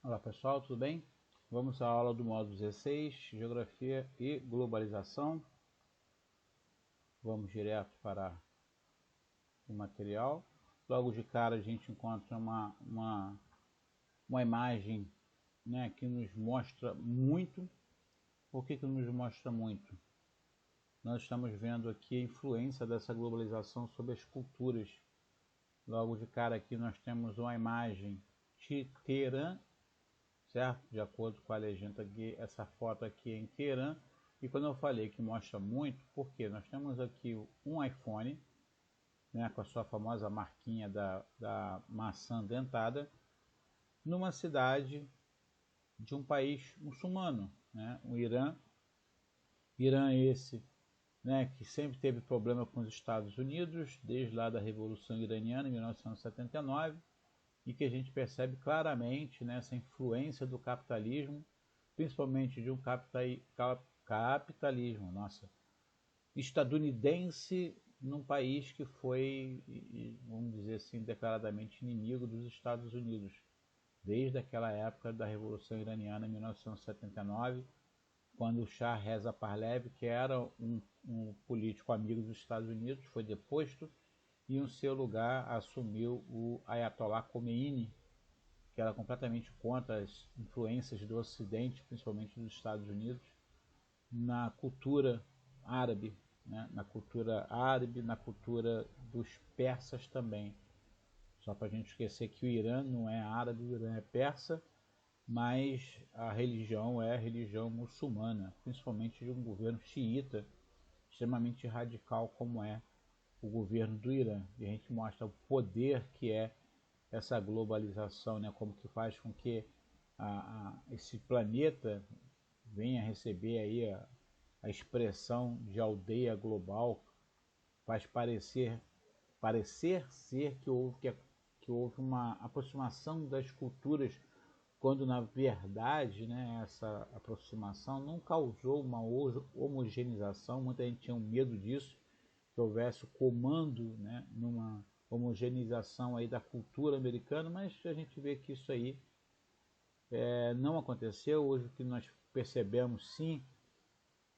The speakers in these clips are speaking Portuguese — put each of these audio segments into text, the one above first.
Olá pessoal, tudo bem? Vamos à aula do módulo 16, Geografia e Globalização. Vamos direto para o material. Logo de cara a gente encontra uma imagem, né, que nos mostra muito. Por que nos mostra muito? Nós estamos vendo aqui a influência dessa globalização sobre as culturas. Logo de cara aqui nós temos uma imagem de Teherã, certo? De acordo com a legenda aqui, essa foto aqui é em Teherã. E quando eu falei que mostra muito, porque nós temos aqui um iPhone, né, com a sua famosa marquinha da maçã dentada, numa cidade de um país muçulmano, né, o Irã. Irã esse, né, que sempre teve problema com os Estados Unidos, desde lá da Revolução Iraniana, em 1979, e que a gente percebe claramente, né, essa influência do capitalismo, principalmente de um capitalismo, estadunidense, num país que foi, vamos dizer assim, declaradamente inimigo dos Estados Unidos, desde aquela época da Revolução Iraniana, em 1979, quando o Shah Reza Pahlavi, que era um político amigo dos Estados Unidos, foi deposto e em seu lugar assumiu o Ayatollah Khomeini, que era completamente contra as influências do Ocidente, principalmente dos Estados Unidos, na cultura árabe, né? Na cultura dos persas também. Só para a gente esquecer que o Irã não é árabe, o Irã é persa, mas a religião é a religião muçulmana, principalmente de um governo xiita, extremamente radical como é o governo do Irã. E a gente mostra o poder que é essa globalização, né, como que faz com que esse planeta venha receber aí a expressão de aldeia global, faz parecer ser que houve uma aproximação das culturas, quando na verdade, né, essa aproximação não causou uma homogeneização. Muita gente tinha um medo disso, que houvesse o comando, né, numa homogeneização aí da cultura americana, mas a gente vê que isso aí não aconteceu. Hoje o que nós percebemos sim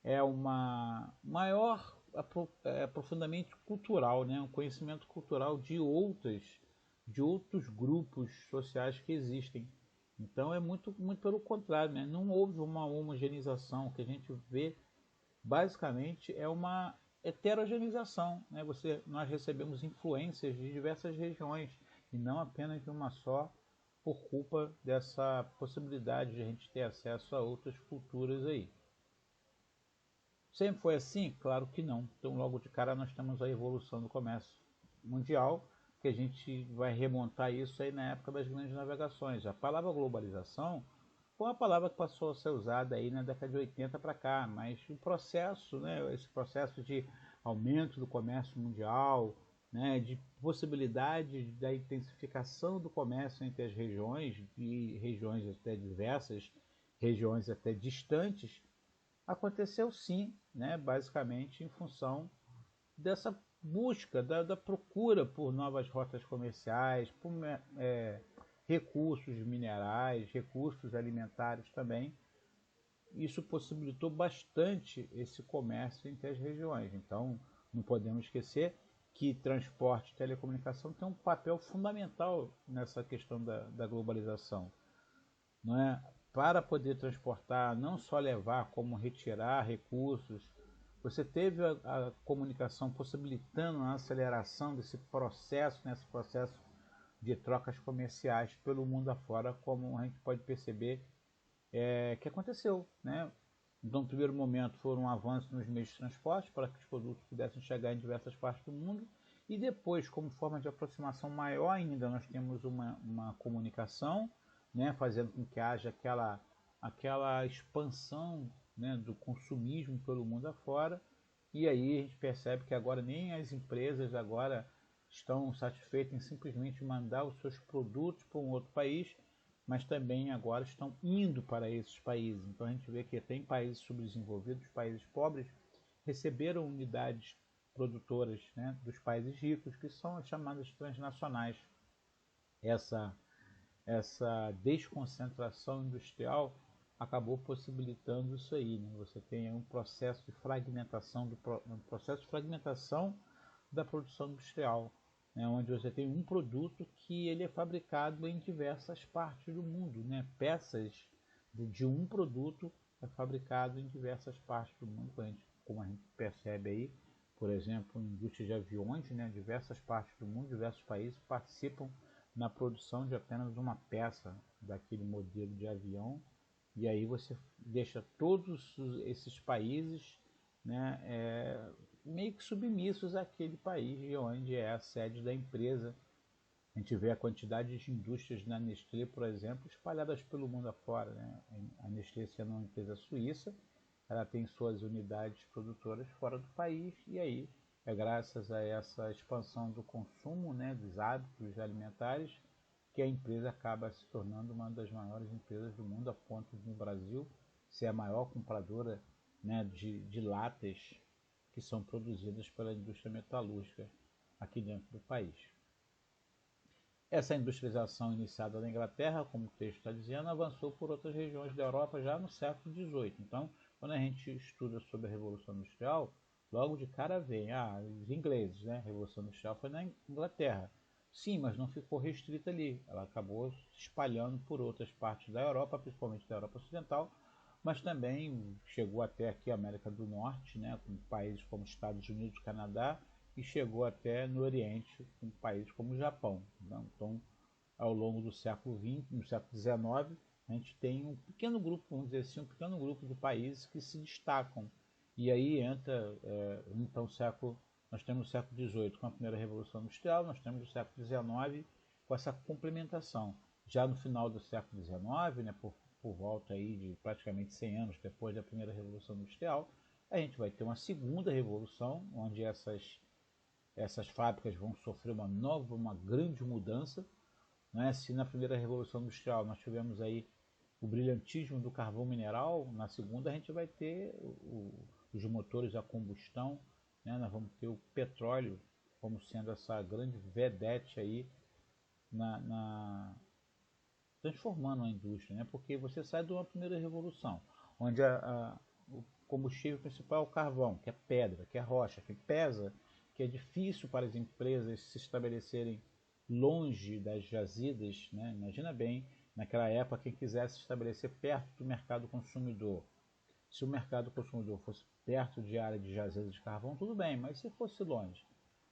é uma maior aprofundamento cultural, né, um conhecimento cultural de outros grupos sociais que existem. Então é muito pelo contrário, né? Não houve uma homogeneização. O que a gente vê basicamente é uma heterogeneização, né? Nós recebemos influências de diversas regiões e não apenas de uma só, por culpa dessa possibilidade de a gente ter acesso a outras culturas aí. Sempre foi assim? Claro que não. Então logo de cara nós temos a evolução do comércio mundial, que a gente vai remontar isso aí na época das grandes navegações. A palavra globalização foi uma palavra que passou a ser usada aí na década de 80 para cá, mas o processo, né, esse processo de aumento do comércio mundial, né, de possibilidade da intensificação do comércio entre as regiões, e regiões até diversas, regiões até distantes, aconteceu sim, né, basicamente em função dessa busca, da procura por novas rotas comerciais, por recursos minerais, recursos alimentares também. Isso possibilitou bastante esse comércio entre as regiões. Então, não podemos esquecer que transporte e telecomunicação tem um papel fundamental nessa questão da globalização, não é? Para poder transportar, não só levar, como retirar recursos. Você teve a comunicação possibilitando a aceleração desse processo, nesse processo de trocas comerciais pelo mundo afora, como a gente pode perceber que aconteceu, né? Então, no primeiro momento, foram um avanço nos meios de transporte para que os produtos pudessem chegar em diversas partes do mundo, e depois, como forma de aproximação maior ainda, nós temos uma comunicação, né, fazendo com que haja aquela expansão, né, do consumismo pelo mundo afora. E aí a gente percebe que agora nem as empresas agora estão satisfeitas em simplesmente mandar os seus produtos para um outro país, mas também agora estão indo para esses países. Então a gente vê que tem países subdesenvolvidos, países pobres, receberam unidades produtoras, né, dos países ricos, que são as chamadas transnacionais. Essa essa desconcentração industrial acabou possibilitando isso aí, né? Você tem um processo de fragmentação da produção industrial, né? Onde você tem um produto que ele é fabricado em diversas partes do mundo, né? Peças de um produto é fabricado em diversas partes do mundo, como a gente percebe aí, por exemplo, indústria de aviões, né? Diversas partes do mundo, diversos países participam na produção de apenas uma peça daquele modelo de avião, e aí você deixa todos esses países, né, meio que submissos àquele país de onde é a sede da empresa. A gente vê a quantidade de indústrias na Nestlé, por exemplo, espalhadas pelo mundo afora, né? A Nestlé, sendo uma empresa suíça, ela tem suas unidades produtoras fora do país, e aí é graças a essa expansão do consumo, né, dos hábitos alimentares, que a empresa acaba se tornando uma das maiores empresas do mundo, a ponto de no Brasil ser a maior compradora, né, de latas que são produzidas pela indústria metalúrgica aqui dentro do país. Essa industrialização iniciada na Inglaterra, como o texto está dizendo, avançou por outras regiões da Europa já no século XVIII. Então, quando a gente estuda sobre a Revolução Industrial, logo de cara vem, os ingleses, né? A Revolução Industrial foi na Inglaterra. Sim, mas não ficou restrita ali. Ela acabou se espalhando por outras partes da Europa, principalmente da Europa Ocidental, mas também chegou até aqui a América do Norte, né? Com países como Estados Unidos, Canadá, e chegou até no Oriente, com países como o Japão. Então, ao longo do século XX, no século XIX, a gente tem um pequeno grupo, vamos dizer assim, um pequeno grupo de países que se destacam. E aí entra, então, nós temos o século XVIII com a primeira Revolução Industrial, nós temos o século XIX com essa complementação. Já no final do século XIX, né, por volta aí de praticamente 100 anos depois da primeira Revolução Industrial, a gente vai ter uma segunda revolução, onde essas fábricas vão sofrer uma grande mudança, né? Se na primeira Revolução Industrial nós tivemos aí o brilhantismo do carvão mineral, na segunda a gente vai ter os motores a combustão, né? Nós vamos ter o petróleo como sendo essa grande vedete aí transformando a indústria, né? Porque você sai de uma primeira revolução, onde o combustível principal é o carvão, que é pedra, que é rocha, que pesa, que é difícil para as empresas se estabelecerem longe das jazidas, né? Imagina bem, naquela época, quem quisesse se estabelecer perto do mercado consumidor. Se o mercado consumidor fosse perto de área de jazidas de carvão, tudo bem, mas se fosse longe,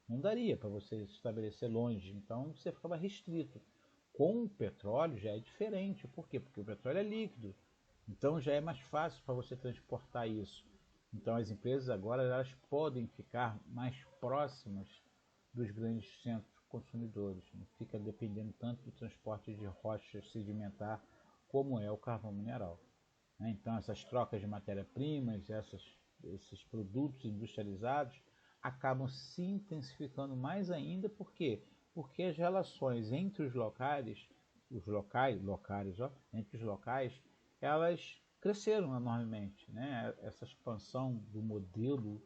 não daria para você se estabelecer longe, então você ficava restrito. Com o petróleo já é diferente, por quê? Porque o petróleo é líquido, então já é mais fácil para você transportar isso. Então as empresas agora elas podem ficar mais próximas dos grandes centros consumidores, não fica dependendo tanto do transporte de rocha sedimentar como é o carvão mineral. Então essas trocas de matéria-primas, esses produtos industrializados acabam se intensificando mais ainda, por quê? Porque as relações entre entre os locais, elas cresceram enormemente, né? Essa expansão do modelo,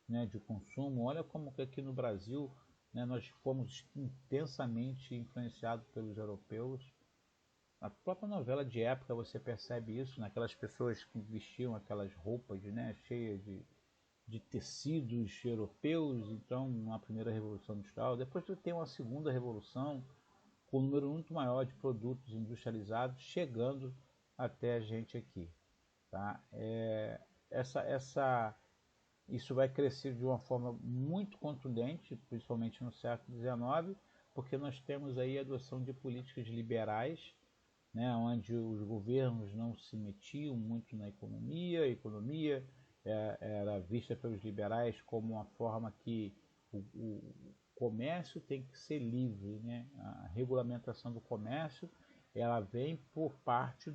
né, de consumo, olha como que aqui no Brasil, né, nós fomos intensamente influenciados pelos europeus. A própria novela de época você percebe isso naquelas pessoas que vestiam aquelas roupas, né, cheias de tecidos europeus. Então, na primeira revolução industrial, depois tem uma segunda revolução com um número muito maior de produtos industrializados chegando até a gente aqui, tá? Isso vai crescer de uma forma muito contundente, principalmente no século XIX, porque nós temos aí a adoção de políticas liberais, né, onde os governos não se metiam muito na economia, a economia era vista pelos liberais como uma forma que o comércio tem que ser livre, né? A regulamentação do comércio ela vem por parte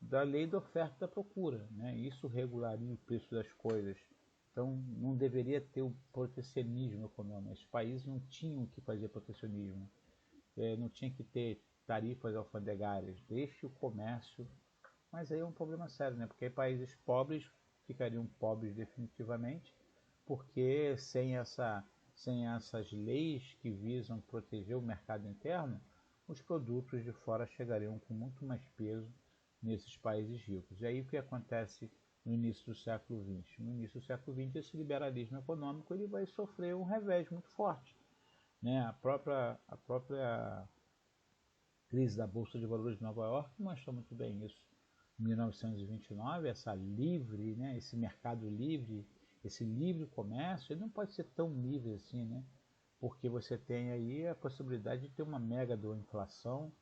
da lei da oferta e da procura, né? Isso regularia o preço das coisas. Então não deveria ter o protecionismo econômico. Os países não tinham que fazer protecionismo, não tinha que ter tarifas alfandegárias, deixe o comércio. Mas aí é um problema sério, né? Porque países pobres ficariam pobres definitivamente, porque sem essas leis que visam proteger o mercado interno, os produtos de fora chegariam com muito mais peso nesses países ricos. E aí o que acontece no início do século XX? No início do século XX, esse liberalismo econômico ele vai sofrer um revés muito forte, né? A própria crise da Bolsa de Valores de Nova York mostra muito bem isso. Em 1929, essa livre, né, esse mercado livre, esse livre comércio, ele não pode ser tão livre assim, né? Porque você tem aí a possibilidade de ter uma mega inflação,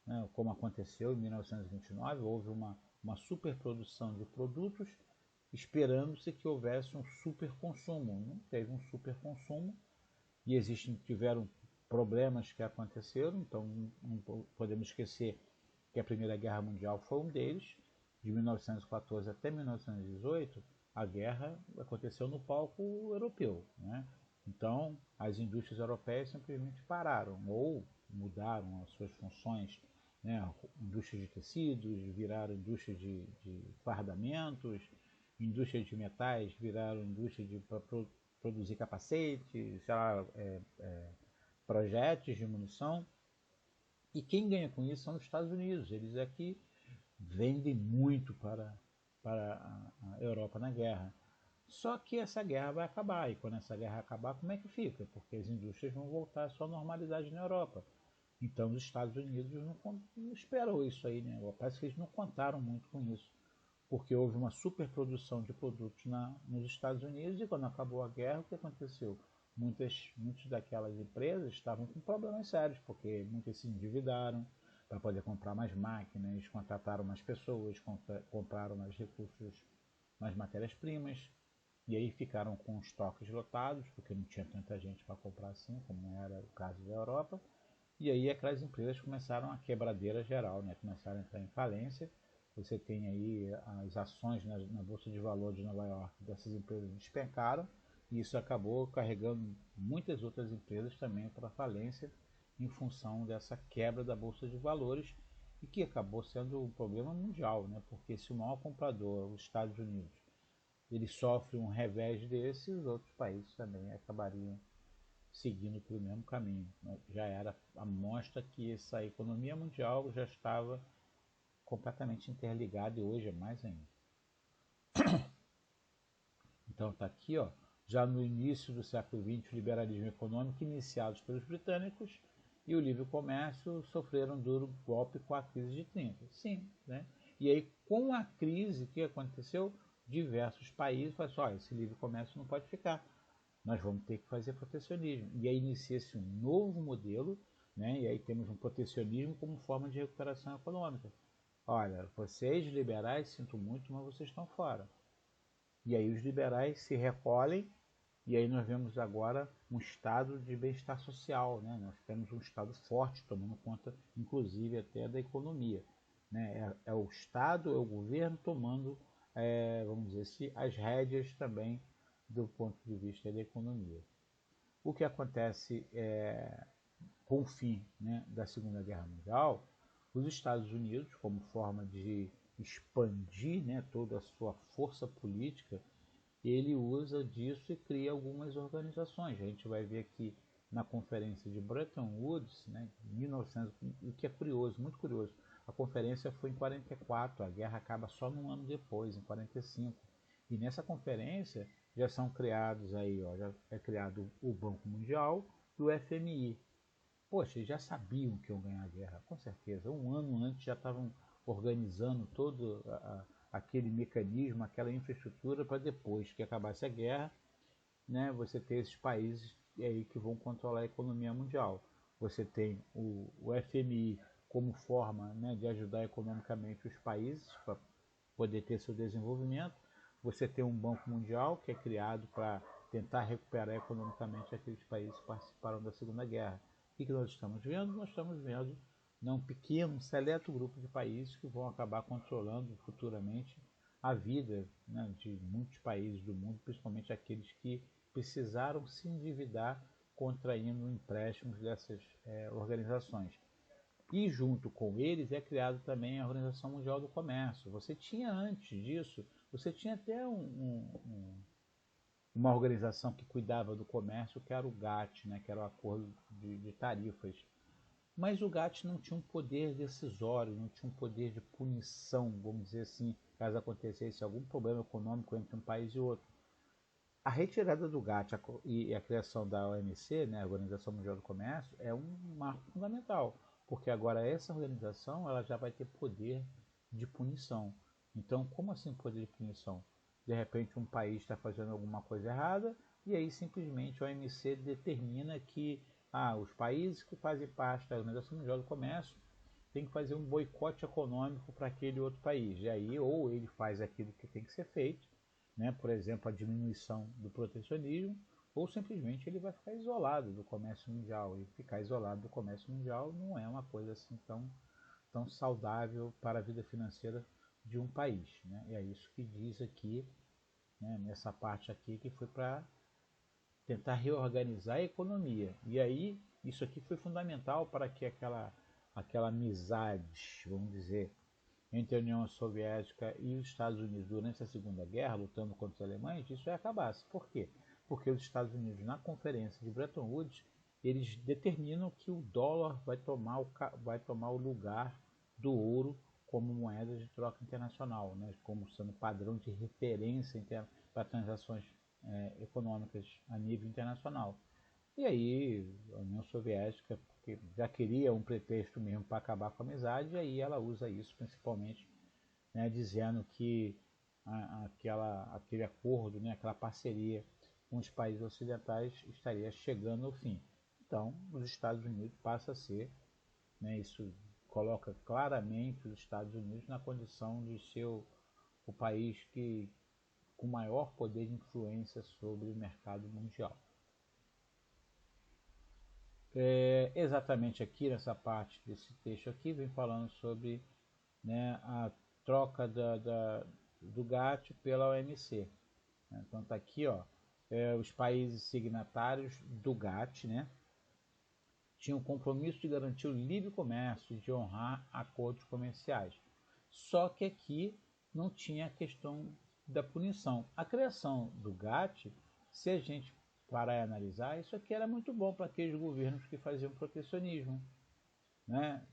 né, como aconteceu em 1929, houve uma superprodução de produtos, esperando-se que houvesse um superconsumo. Não teve um superconsumo e tiveram problemas que aconteceram, então não podemos esquecer que a Primeira Guerra Mundial foi um deles. De 1914 até 1918, a guerra aconteceu no palco europeu, né? Então, as indústrias europeias simplesmente pararam ou mudaram as suas funções, né? Indústrias de tecidos viraram indústrias de fardamentos, indústrias de metais viraram indústrias para produzir capacetes, sei lá, projéteis de munição. E quem ganha com isso são os Estados Unidos. Eles é que vendem muito para a Europa na guerra. Só que essa guerra vai acabar, e quando essa guerra acabar, como é que fica? Porque as indústrias vão voltar à sua normalidade na Europa. Então os Estados Unidos não esperou isso aí, né? Parece que eles não contaram muito com isso, porque houve uma superprodução de produtos nos Estados Unidos, e quando acabou a guerra, o que aconteceu? Muitas daquelas empresas estavam com problemas sérios, porque muitas se endividaram para poder comprar mais máquinas, contrataram mais pessoas, compraram mais recursos, mais matérias-primas, e aí ficaram com estoques lotados, porque não tinha tanta gente para comprar assim, como era o caso da Europa, e aí aquelas empresas começaram a quebradeira geral, né? Começaram a entrar em falência. Você tem aí as ações na Bolsa de Valores de Nova York dessas empresas despencaram, e isso acabou carregando muitas outras empresas também para a falência em função dessa quebra da Bolsa de Valores, e que acabou sendo um problema mundial, né? Porque se o maior comprador, os Estados Unidos, ele sofre um revés desse, os outros países também acabariam seguindo pelo mesmo caminho. Já era a mostra que essa economia mundial já estava completamente interligada, e hoje é mais ainda. Então está aqui, ó, já no início do século XX, o liberalismo econômico iniciado pelos britânicos e o livre comércio sofreram um duro golpe com a crise de 30. Sim, né? E aí, com a crise, o que aconteceu? Diversos países falaram assim, esse livre comércio não pode ficar, nós vamos ter que fazer protecionismo. E aí inicia-se um novo modelo, né? E aí temos um protecionismo como forma de recuperação econômica. Olha, vocês liberais, sinto muito, mas vocês estão fora. E aí os liberais se recolhem, e aí nós vemos agora um estado de bem-estar social, né? Nós temos um estado forte, tomando conta, inclusive, até da economia, né? É o Estado, é o governo tomando, vamos dizer assim, as rédeas também do ponto de vista da economia. O que acontece com o fim, né, da Segunda Guerra Mundial, os Estados Unidos, como forma de expandir, né, toda a sua força política, ele usa disso e cria algumas organizações. A gente vai ver aqui na conferência de Bretton Woods, né, 1900, o que é curioso, muito curioso. A conferência foi em 44, a guerra acaba só um ano depois, em 45. E nessa conferência já são criados aí, ó, já é criado o Banco Mundial e o FMI. Poxa, eles já sabiam que iam ganhar a guerra, com certeza. Um ano antes já estavam organizando todo aquele mecanismo, aquela infraestrutura para depois que acabasse a guerra, né, você ter esses países aí que vão controlar a economia mundial. Você tem o FMI como forma, né, de ajudar economicamente os países para poder ter seu desenvolvimento. Você tem um Banco Mundial que é criado para tentar recuperar economicamente aqueles países que participaram da Segunda Guerra. O que nós estamos vendo? Nós estamos vendo um pequeno, um seleto grupo de países que vão acabar controlando futuramente a vida, né, de muitos países do mundo, principalmente aqueles que precisaram se endividar contraindo empréstimos dessas organizações. E junto com eles é criado também a Organização Mundial do Comércio. Você tinha antes disso, você tinha até uma organização que cuidava do comércio, que era o GATT, né, que era o Acordo de Tarifas. Mas o GATT não tinha um poder decisório, não tinha um poder de punição, vamos dizer assim, caso acontecesse algum problema econômico entre um país e outro. A retirada do GATT e a criação da OMC, né, a Organização Mundial do Comércio, é um marco fundamental, porque agora essa organização ela já vai ter poder de punição. Então, como assim poder de punição? De repente um país está fazendo alguma coisa errada e aí simplesmente a OMC determina que os países que fazem parte da Organização Mundial do Comércio têm que fazer um boicote econômico para aquele outro país. E aí ou ele faz aquilo que tem que ser feito, né, por exemplo, a diminuição do protecionismo, ou simplesmente ele vai ficar isolado do comércio mundial. E ficar isolado do comércio mundial não é uma coisa assim tão saudável para a vida financeira de um país, né? E é isso que diz aqui, né, nessa parte aqui, que foi para tentar reorganizar a economia. E aí, isso aqui foi fundamental para que aquela amizade, vamos dizer, entre a União Soviética e os Estados Unidos durante a Segunda Guerra, lutando contra os alemães, isso ia acabasse. Por quê? Porque os Estados Unidos, na conferência de Bretton Woods, eles determinam que o dólar vai tomar o lugar do ouro como moeda de troca internacional, né, como sendo padrão de referência para transações econômicas a nível internacional. E aí a União Soviética, porque já queria um pretexto mesmo para acabar com a amizade, e aí ela usa isso principalmente, né, dizendo que aquele acordo, né, aquela parceria com os países ocidentais estaria chegando ao fim. Então, os Estados Unidos passa a ser, né, isso coloca claramente os Estados Unidos na condição de ser o país com maior poder de influência sobre o mercado mundial. Exatamente aqui nessa parte desse texto aqui vem falando sobre, né, a troca do GATT pela OMC. Então está aqui, ó, os países signatários do GATT, né, tinham o compromisso de garantir o livre comércio e de honrar acordos comerciais. Só que aqui não tinha a questão da punição. A criação do GATT, se a gente parar e analisar, isso aqui era muito bom para aqueles governos que faziam protecionismo, né?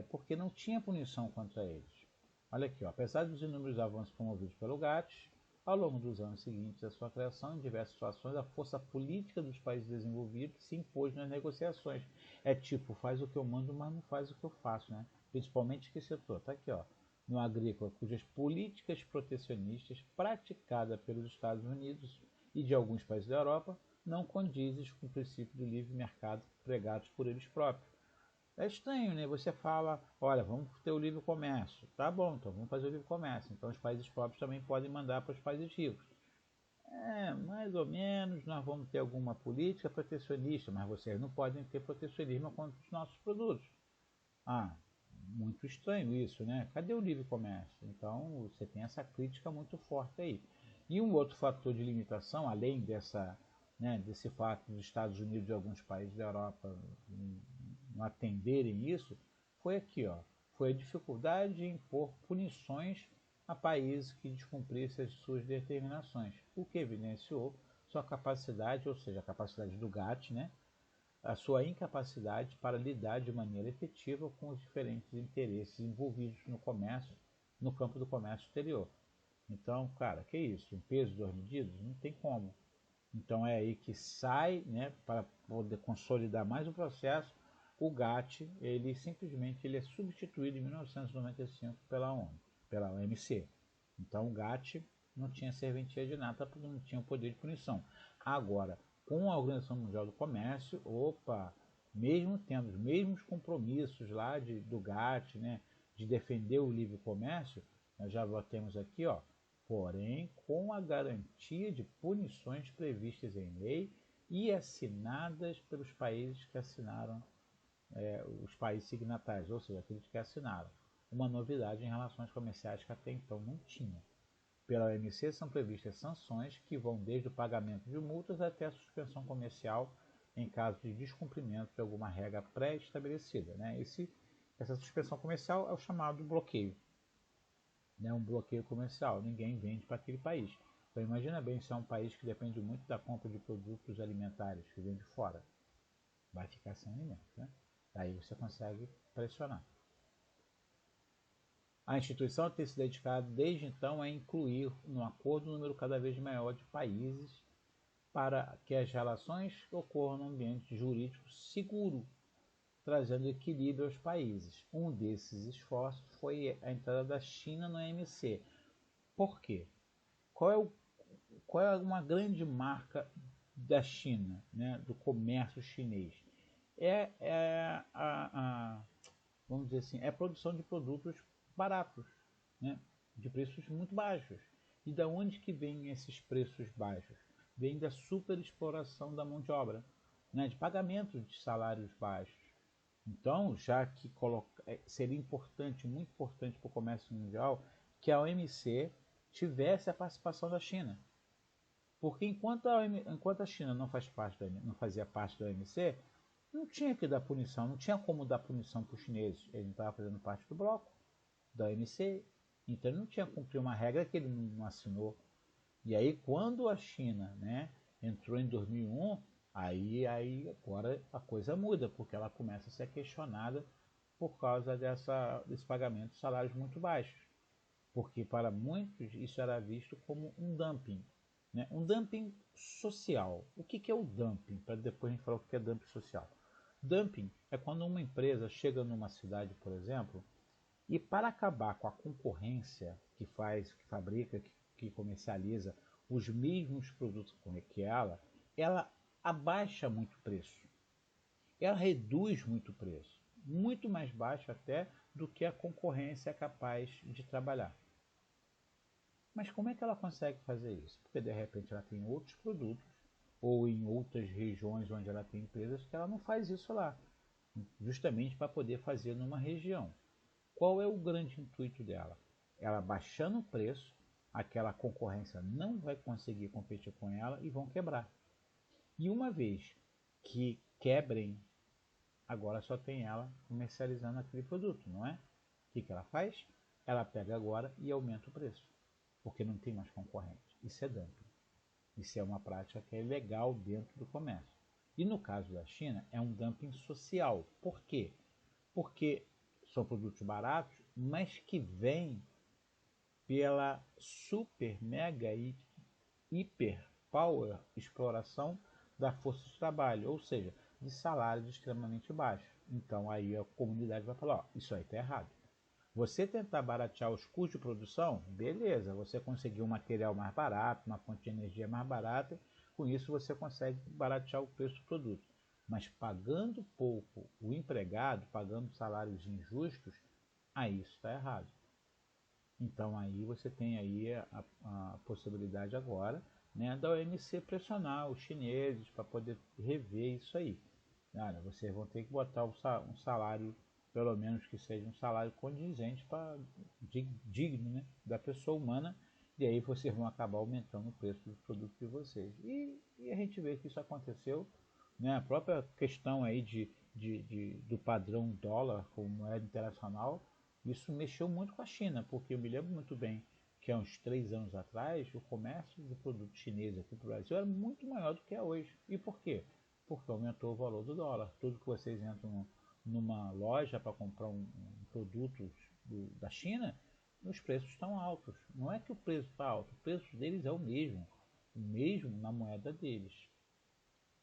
Porque não tinha punição contra eles. Olha aqui, ó, apesar dos inúmeros avanços promovidos pelo GATT, ao longo dos anos seguintes à sua criação, em diversas situações, a força política dos países desenvolvidos se impôs nas negociações. É tipo, faz o que eu mando, mas não faz o que eu faço, né? Principalmente que setor? Está aqui, ó, no agrícola, cujas políticas protecionistas praticadas pelos Estados Unidos e de alguns países da Europa não condizem com o princípio do livre mercado pregados por eles próprios. É estranho, né? Você fala, olha, vamos ter o livre comércio. Tá bom, então vamos fazer o livre comércio. Então os países pobres também podem mandar para os países ricos. Mais ou menos, nós vamos ter alguma política protecionista, mas vocês não podem ter protecionismo contra os nossos produtos. Muito estranho isso, né? Cadê o livre comércio? Então você tem essa crítica muito forte aí. E um outro fator de limitação, além desse fato dos Estados Unidos e alguns países da Europa não atenderem isso, foi aqui, ó, foi a dificuldade de impor punições a países que descumprissem as suas determinações, o que evidenciou sua capacidade, ou seja, a capacidade do GATT, né, a sua incapacidade para lidar de maneira efetiva com os diferentes interesses envolvidos no comércio, no campo do comércio exterior. Então, cara, que isso? Um peso, duas medidas? Não tem como. Então é aí que sai, né, para poder consolidar mais o processo, o GATT, ele simplesmente é substituído em 1995 pela ONU, pela OMC. Então o GATT não tinha serventia de nada porque não tinha o poder de punição. Agora, com a Organização Mundial do Comércio, mesmo tendo os mesmos compromissos lá do GATT, né, de defender o livre comércio, nós já temos aqui, ó, porém com a garantia de punições previstas em lei e assinadas pelos países que assinaram, os países signatários, ou seja, aqueles que assinaram. Uma novidade em relações comerciais que até então não tinha. Pela OMC são previstas sanções que vão desde o pagamento de multas até a suspensão comercial em caso de descumprimento de alguma regra pré-estabelecida, né? Essa suspensão comercial é o chamado bloqueio, né? Um bloqueio comercial, ninguém vende para aquele país. Então imagina bem se é um país que depende muito da compra de produtos alimentares que vem de fora, vai ficar sem alimento, né? Aí você consegue pressionar. A instituição tem se dedicado desde então a incluir no acordo um número cada vez maior de países para que as relações ocorram num ambiente jurídico seguro, trazendo equilíbrio aos países. Um desses esforços foi a entrada da China no OMC. Por quê? Qual é uma grande marca da China, né, do comércio chinês? Vamos dizer assim, é a produção de produtos baratos, né, de preços muito baixos. E da onde que vêm esses preços baixos? Vem da superexploração da mão de obra, né, de pagamento de salários baixos. Então, já que seria importante, muito importante para o comércio mundial, que a OMC tivesse a participação da China. Porque enquanto a China não fazia parte da OMC, não tinha que dar punição, não tinha como dar punição para os chineses. Ele não estava fazendo parte do bloco da OMC, então ele não tinha que cumprir uma regra que ele não assinou. E aí quando a China, né, entrou em 2001, aí agora a coisa muda, porque ela começa a ser questionada por causa desse pagamento de salários muito baixos. Porque para muitos isso era visto como um dumping, né? Um dumping social. O que é o dumping? Para depois a gente falar o que é dumping social. Dumping é quando uma empresa chega numa cidade, por exemplo, e para acabar com a concorrência que fabrica, que comercializa os mesmos produtos que ela abaixa muito o preço. Ela reduz muito o preço, muito mais baixo até do que a concorrência é capaz de trabalhar. Mas como é que ela consegue fazer isso? Porque de repente ela tem outros produtos ou em outras regiões onde ela tem empresas que ela não faz isso lá, justamente para poder fazer numa região. Qual é o grande intuito dela? Ela baixando o preço, aquela concorrência não vai conseguir competir com ela e vão quebrar. E uma vez que quebrem, agora só tem ela comercializando aquele produto, não é? O que ela faz? Ela pega agora e aumenta o preço, porque não tem mais concorrente. Isso é dumping. Isso é uma prática que é ilegal dentro do comércio. E no caso da China, é um dumping social. Por quê? Porque são produtos baratos, mas que vêm pela super, mega e hiper power exploração da força de trabalho, ou seja, de salários extremamente baixos. Então aí a comunidade vai falar, ó, isso aí está errado. Você tentar baratear os custos de produção, beleza, você conseguir um material mais barato, uma fonte de energia mais barata, com isso você consegue baratear o preço do produto. Mas pagando pouco o empregado, pagando salários injustos, aí isso está errado. Então aí você tem aí a possibilidade agora, né, da OMC pressionar os chineses para poder rever isso aí. Olha, vocês vão ter que botar um salário, pelo menos que seja um salário condizente, digno, né, da pessoa humana, e aí vocês vão acabar aumentando o preço dos produtos de vocês. E a gente vê que isso aconteceu, né, a própria questão aí do padrão dólar como moeda internacional, isso mexeu muito com a China, porque eu me lembro muito bem que há uns 3 anos atrás o comércio de produtos chineses aqui para o Brasil era muito maior do que é hoje. E por quê? Porque aumentou o valor do dólar. Tudo que vocês entram numa loja para comprar um produto da China, os preços estão altos. Não é que o preço está alto, o preço deles é o mesmo na moeda deles.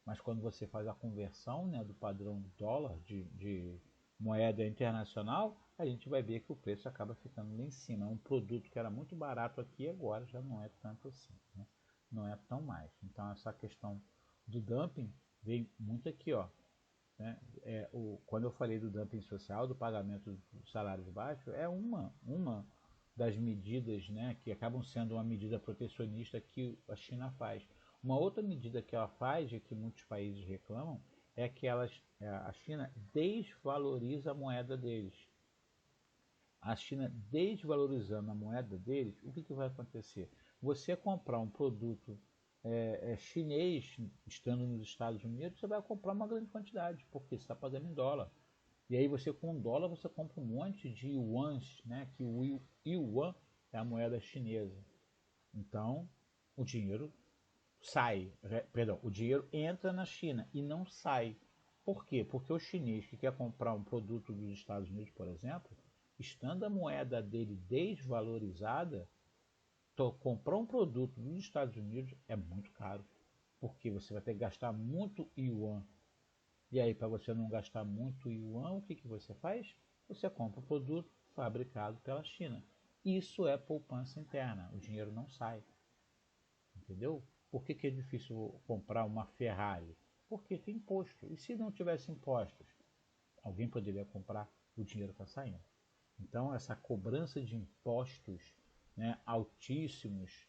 Mas quando você faz a conversão, né, do padrão dólar de moeda internacional, a gente vai ver que o preço acaba ficando lá em cima. É um produto que era muito barato aqui agora já não é tanto assim, né? Não é tão mais. Então essa questão do dumping vem muito aqui, ó, né? Quando eu falei do dumping social, do pagamento de salários baixos, é uma das medidas, né, que acabam sendo uma medida protecionista que a China faz. Uma outra medida que ela faz e que muitos países reclamam é que a China desvaloriza a moeda deles. A China desvalorizando a moeda deles, o que vai acontecer? Você comprar um produto chinês estando nos Estados Unidos, você vai comprar uma grande quantidade, porque você está pagando em dólar. E aí você com dólar você compra um monte de yuans, né? Que o yuan é a moeda chinesa. Então o dinheiro o dinheiro entra na China e não sai. Por quê? Porque o chinês que quer comprar um produto dos Estados Unidos, por exemplo, estando a moeda dele desvalorizada, comprar um produto dos Estados Unidos é muito caro, porque você vai ter que gastar muito yuan. E aí, para você não gastar muito yuan, o que, que você faz? Você compra um produto fabricado pela China. Isso é poupança interna, o dinheiro não sai. Entendeu? Por que, que é difícil comprar uma Ferrari? Porque tem imposto. E se não tivesse impostos, alguém poderia comprar, o dinheiro está saindo. Então, essa cobrança de impostos, né, altíssimos,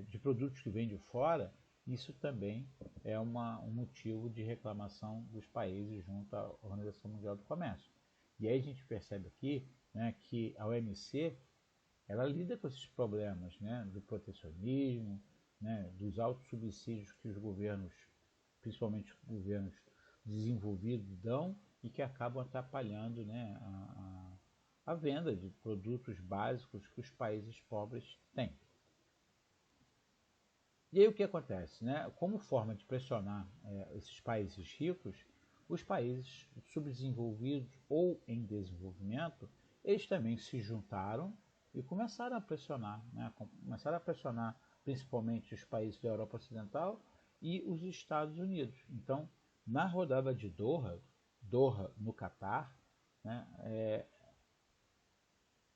de produtos que vêm de fora, isso também é um motivo de reclamação dos países junto à Organização Mundial do Comércio. E aí a gente percebe aqui, né, que a OMC ela lida com esses problemas, né, do protecionismo, né, dos altos subsídios que os governos, principalmente os governos desenvolvidos, dão e que acabam atrapalhando, né, a venda de produtos básicos que os países pobres têm. E aí o que acontece? Né? Como forma de pressionar esses países ricos, os países subdesenvolvidos ou em desenvolvimento, eles também se juntaram e começaram a pressionar, né? Começaram a pressionar principalmente os países da Europa Ocidental e os Estados Unidos. Então, na rodada de Doha, Doha no Catar, né,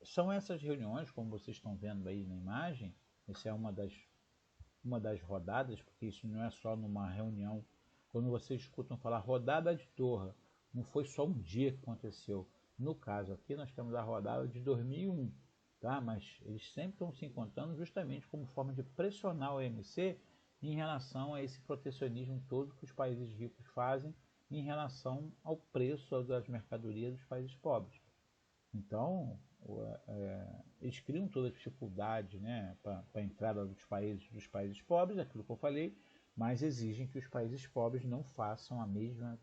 são essas reuniões, como vocês estão vendo aí na imagem, essa é uma das rodadas, porque isso não é só numa reunião. Quando vocês escutam falar rodada de Doha, não foi só um dia que aconteceu. No caso aqui, nós temos a rodada de 2001, tá? Mas eles sempre estão se encontrando justamente como forma de pressionar o OMC em relação a esse protecionismo todo que os países ricos fazem em relação ao preço das mercadorias dos países pobres. Então, eles criam toda a dificuldade, né, para a entrada dos países pobres, aquilo que eu falei, mas exigem que os países pobres não façam a mesma,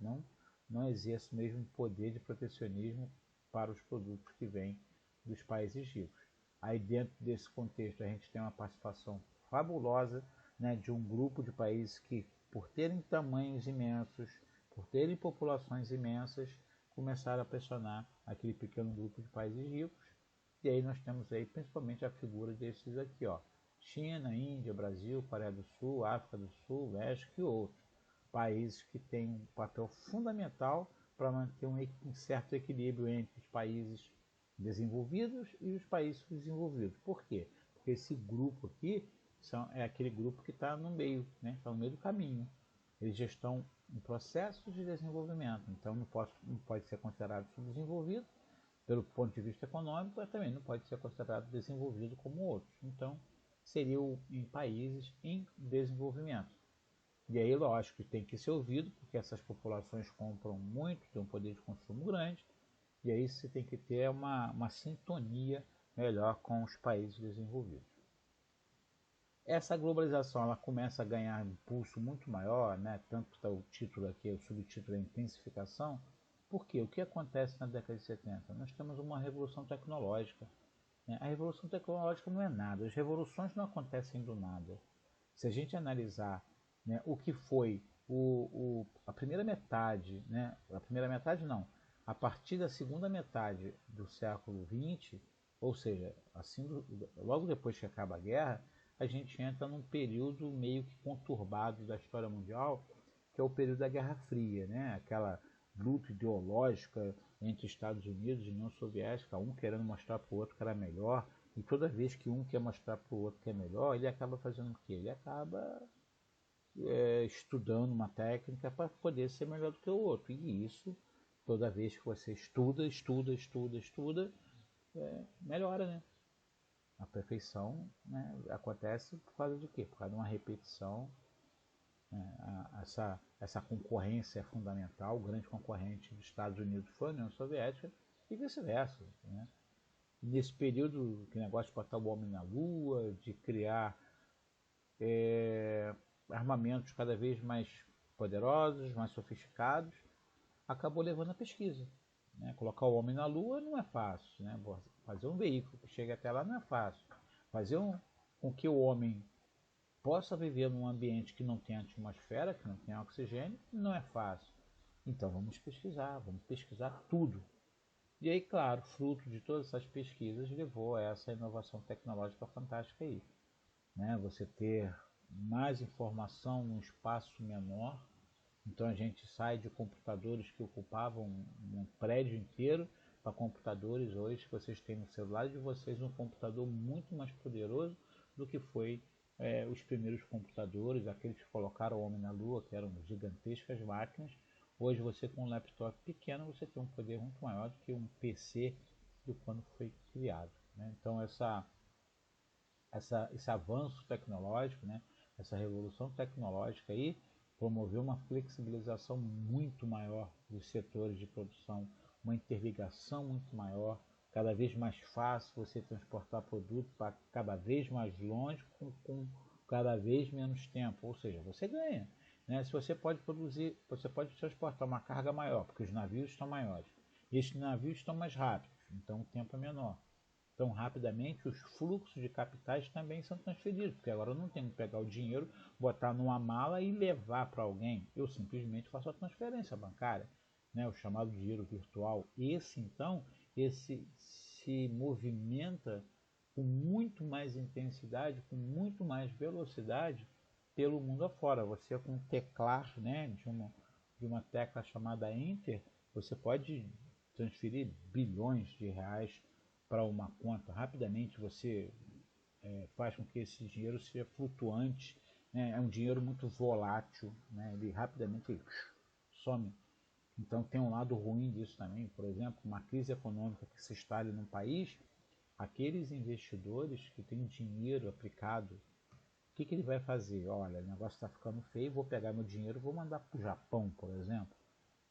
não exerçam o mesmo poder de protecionismo para os produtos que vêm dos países ricos. Aí dentro desse contexto a gente tem uma participação fabulosa, né, de um grupo de países que, por terem tamanhos imensos, por terem populações imensas, começaram a pressionar aquele pequeno grupo de países ricos. E aí nós temos aí principalmente a figura desses aqui, ó, China, Índia, Brasil, Coreia do Sul, África do Sul, México e outros países que têm um papel fundamental para manter um certo equilíbrio entre os países desenvolvidos e os países subdesenvolvidos. Por quê? Porque esse grupo aqui é aquele grupo que está no meio, né? Está no meio do caminho. Eles já estão em processo de desenvolvimento, então não pode ser considerado subdesenvolvido pelo ponto de vista econômico, mas também não pode ser considerado desenvolvido como outros. Então, seriam em países em desenvolvimento. E aí, lógico, tem que ser ouvido, porque essas populações compram muito, têm um poder de consumo grande, e aí você tem que ter uma sintonia melhor com os países desenvolvidos. Essa globalização ela começa a ganhar um impulso muito maior, né? Tanto está o título aqui, o subtítulo é intensificação. Por quê? O que acontece na década de 70? Nós temos uma revolução tecnológica. Né? A revolução tecnológica não é nada, as revoluções não acontecem do nada. Se a gente analisar, né, o que foi a primeira metade, né, a primeira metade não, a partir da segunda metade do século XX, ou seja, assim, logo depois que acaba a guerra, a gente entra num período meio que conturbado da história mundial, que é o período da Guerra Fria, né? Aquela luta ideológica entre Estados Unidos e União Soviética, um querendo mostrar para o outro que era melhor, e toda vez que um quer mostrar para o outro que é melhor, ele acaba fazendo o quê? Ele acaba estudando uma técnica para poder ser melhor do que o outro. E isso, toda vez que você estuda, melhora, né? A perfeição, né, acontece por causa de quê? Por causa de uma repetição. Né? Essa concorrência é fundamental. O grande concorrente dos Estados Unidos foi a União Soviética e vice-versa. Né? Nesse período, que negócio de botar o homem na lua, de criar armamentos cada vez mais poderosos, mais sofisticados, acabou levando a pesquisa. Né? Colocar o homem na lua não é fácil. Né? Fazer um veículo que chegue até lá não é fácil. Fazer com que o homem possa viver num ambiente que não tem atmosfera, que não tem oxigênio, não é fácil. Então vamos pesquisar tudo. E aí, claro, fruto de todas essas pesquisas levou a essa inovação tecnológica fantástica aí, né? Você ter mais informação num espaço menor. Então a gente sai de computadores que ocupavam um prédio inteiro para computadores hoje que vocês têm no celular de vocês, um computador muito mais poderoso do que foi os primeiros computadores, aqueles que colocaram o homem na lua, que eram gigantescas máquinas. Hoje você com um laptop pequeno você tem um poder muito maior do que um PC de quando foi criado, né? Então esse avanço tecnológico, né, essa revolução tecnológica aí, promoveu uma flexibilização muito maior dos setores de produção, uma interligação muito maior, cada vez mais fácil você transportar produto para cada vez mais longe com cada vez menos tempo, ou seja, você ganha. Né? Se você pode produzir, você pode transportar uma carga maior, porque os navios estão maiores, e esses navios estão mais rápidos, então o tempo é menor. Então, rapidamente, os fluxos de capitais também são transferidos, porque agora eu não tenho que pegar o dinheiro, botar numa mala e levar para alguém. Eu simplesmente faço a transferência bancária, né, o chamado dinheiro virtual. Esse, então, esse se movimenta com muito mais intensidade, com muito mais velocidade pelo mundo afora. Você com teclar, né, de uma tecla chamada Enter, você pode transferir bilhões de reais para uma conta. Rapidamente você faz com que esse dinheiro seja flutuante, né? É um dinheiro muito volátil, né? Ele rapidamente some. Então tem um lado ruim disso também. Por exemplo, uma crise econômica que se instale num país, aqueles investidores que têm dinheiro aplicado, o que ele vai fazer? Olha, o negócio está ficando feio, vou pegar meu dinheiro e vou mandar para o Japão, por exemplo.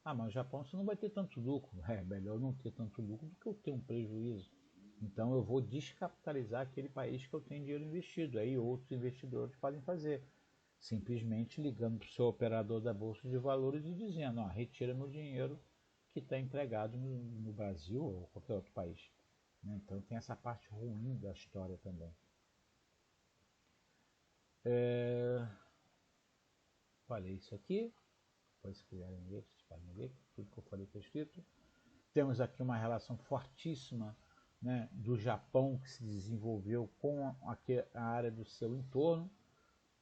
Ah, mas o Japão você não vai ter tanto lucro. É melhor não ter tanto lucro do que eu ter um prejuízo. Então eu vou descapitalizar aquele país que eu tenho dinheiro investido. Aí outros investidores podem fazer. Simplesmente ligando para o seu operador da Bolsa de Valores e dizendo, ó, retira meu dinheiro que está empregado no Brasil ou qualquer outro país. Né? Então tem essa parte ruim da história também. Falei isso aqui. Depois se quiserem ler, vocês podem ler. Tudo que eu falei está escrito. Temos aqui uma relação fortíssima, né, do Japão que se desenvolveu com a área do seu entorno,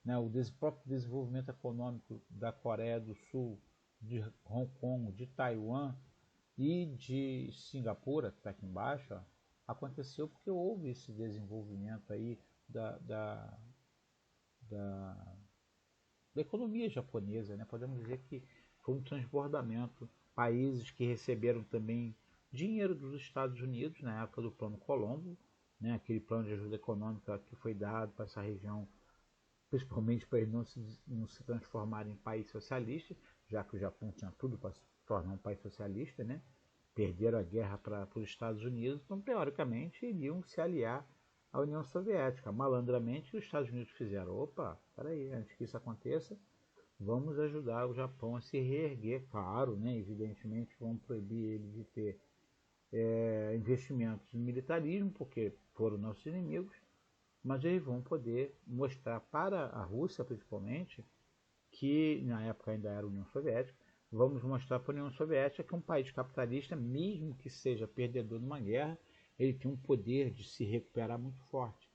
né, o próprio desenvolvimento econômico da Coreia do Sul, de Hong Kong, de Taiwan e de Singapura, que está aqui embaixo, ó, aconteceu porque houve esse desenvolvimento aí da, da economia japonesa, né? Podemos dizer que foi um transbordamento. Países que receberam também dinheiro dos Estados Unidos na época do Plano Colombo, né? Aquele plano de ajuda econômica que foi dado para essa região, principalmente para eles não se transformarem em país socialista, já que o Japão tinha tudo para se tornar um país socialista, né? Perderam a guerra para os Estados Unidos, então teoricamente iriam se aliar à União Soviética. Malandramente os Estados Unidos fizeram, opa, peraí, antes que isso aconteça, vamos ajudar o Japão a se reerguer, claro, né? Evidentemente vamos proibir ele de ter investimentos em militarismo, porque foram nossos inimigos, mas eles vão poder mostrar para a Rússia, principalmente, que na época ainda era a União Soviética, vamos mostrar para a União Soviética que um país capitalista, mesmo que seja perdedor numa guerra, ele tem um poder de se recuperar muito forte.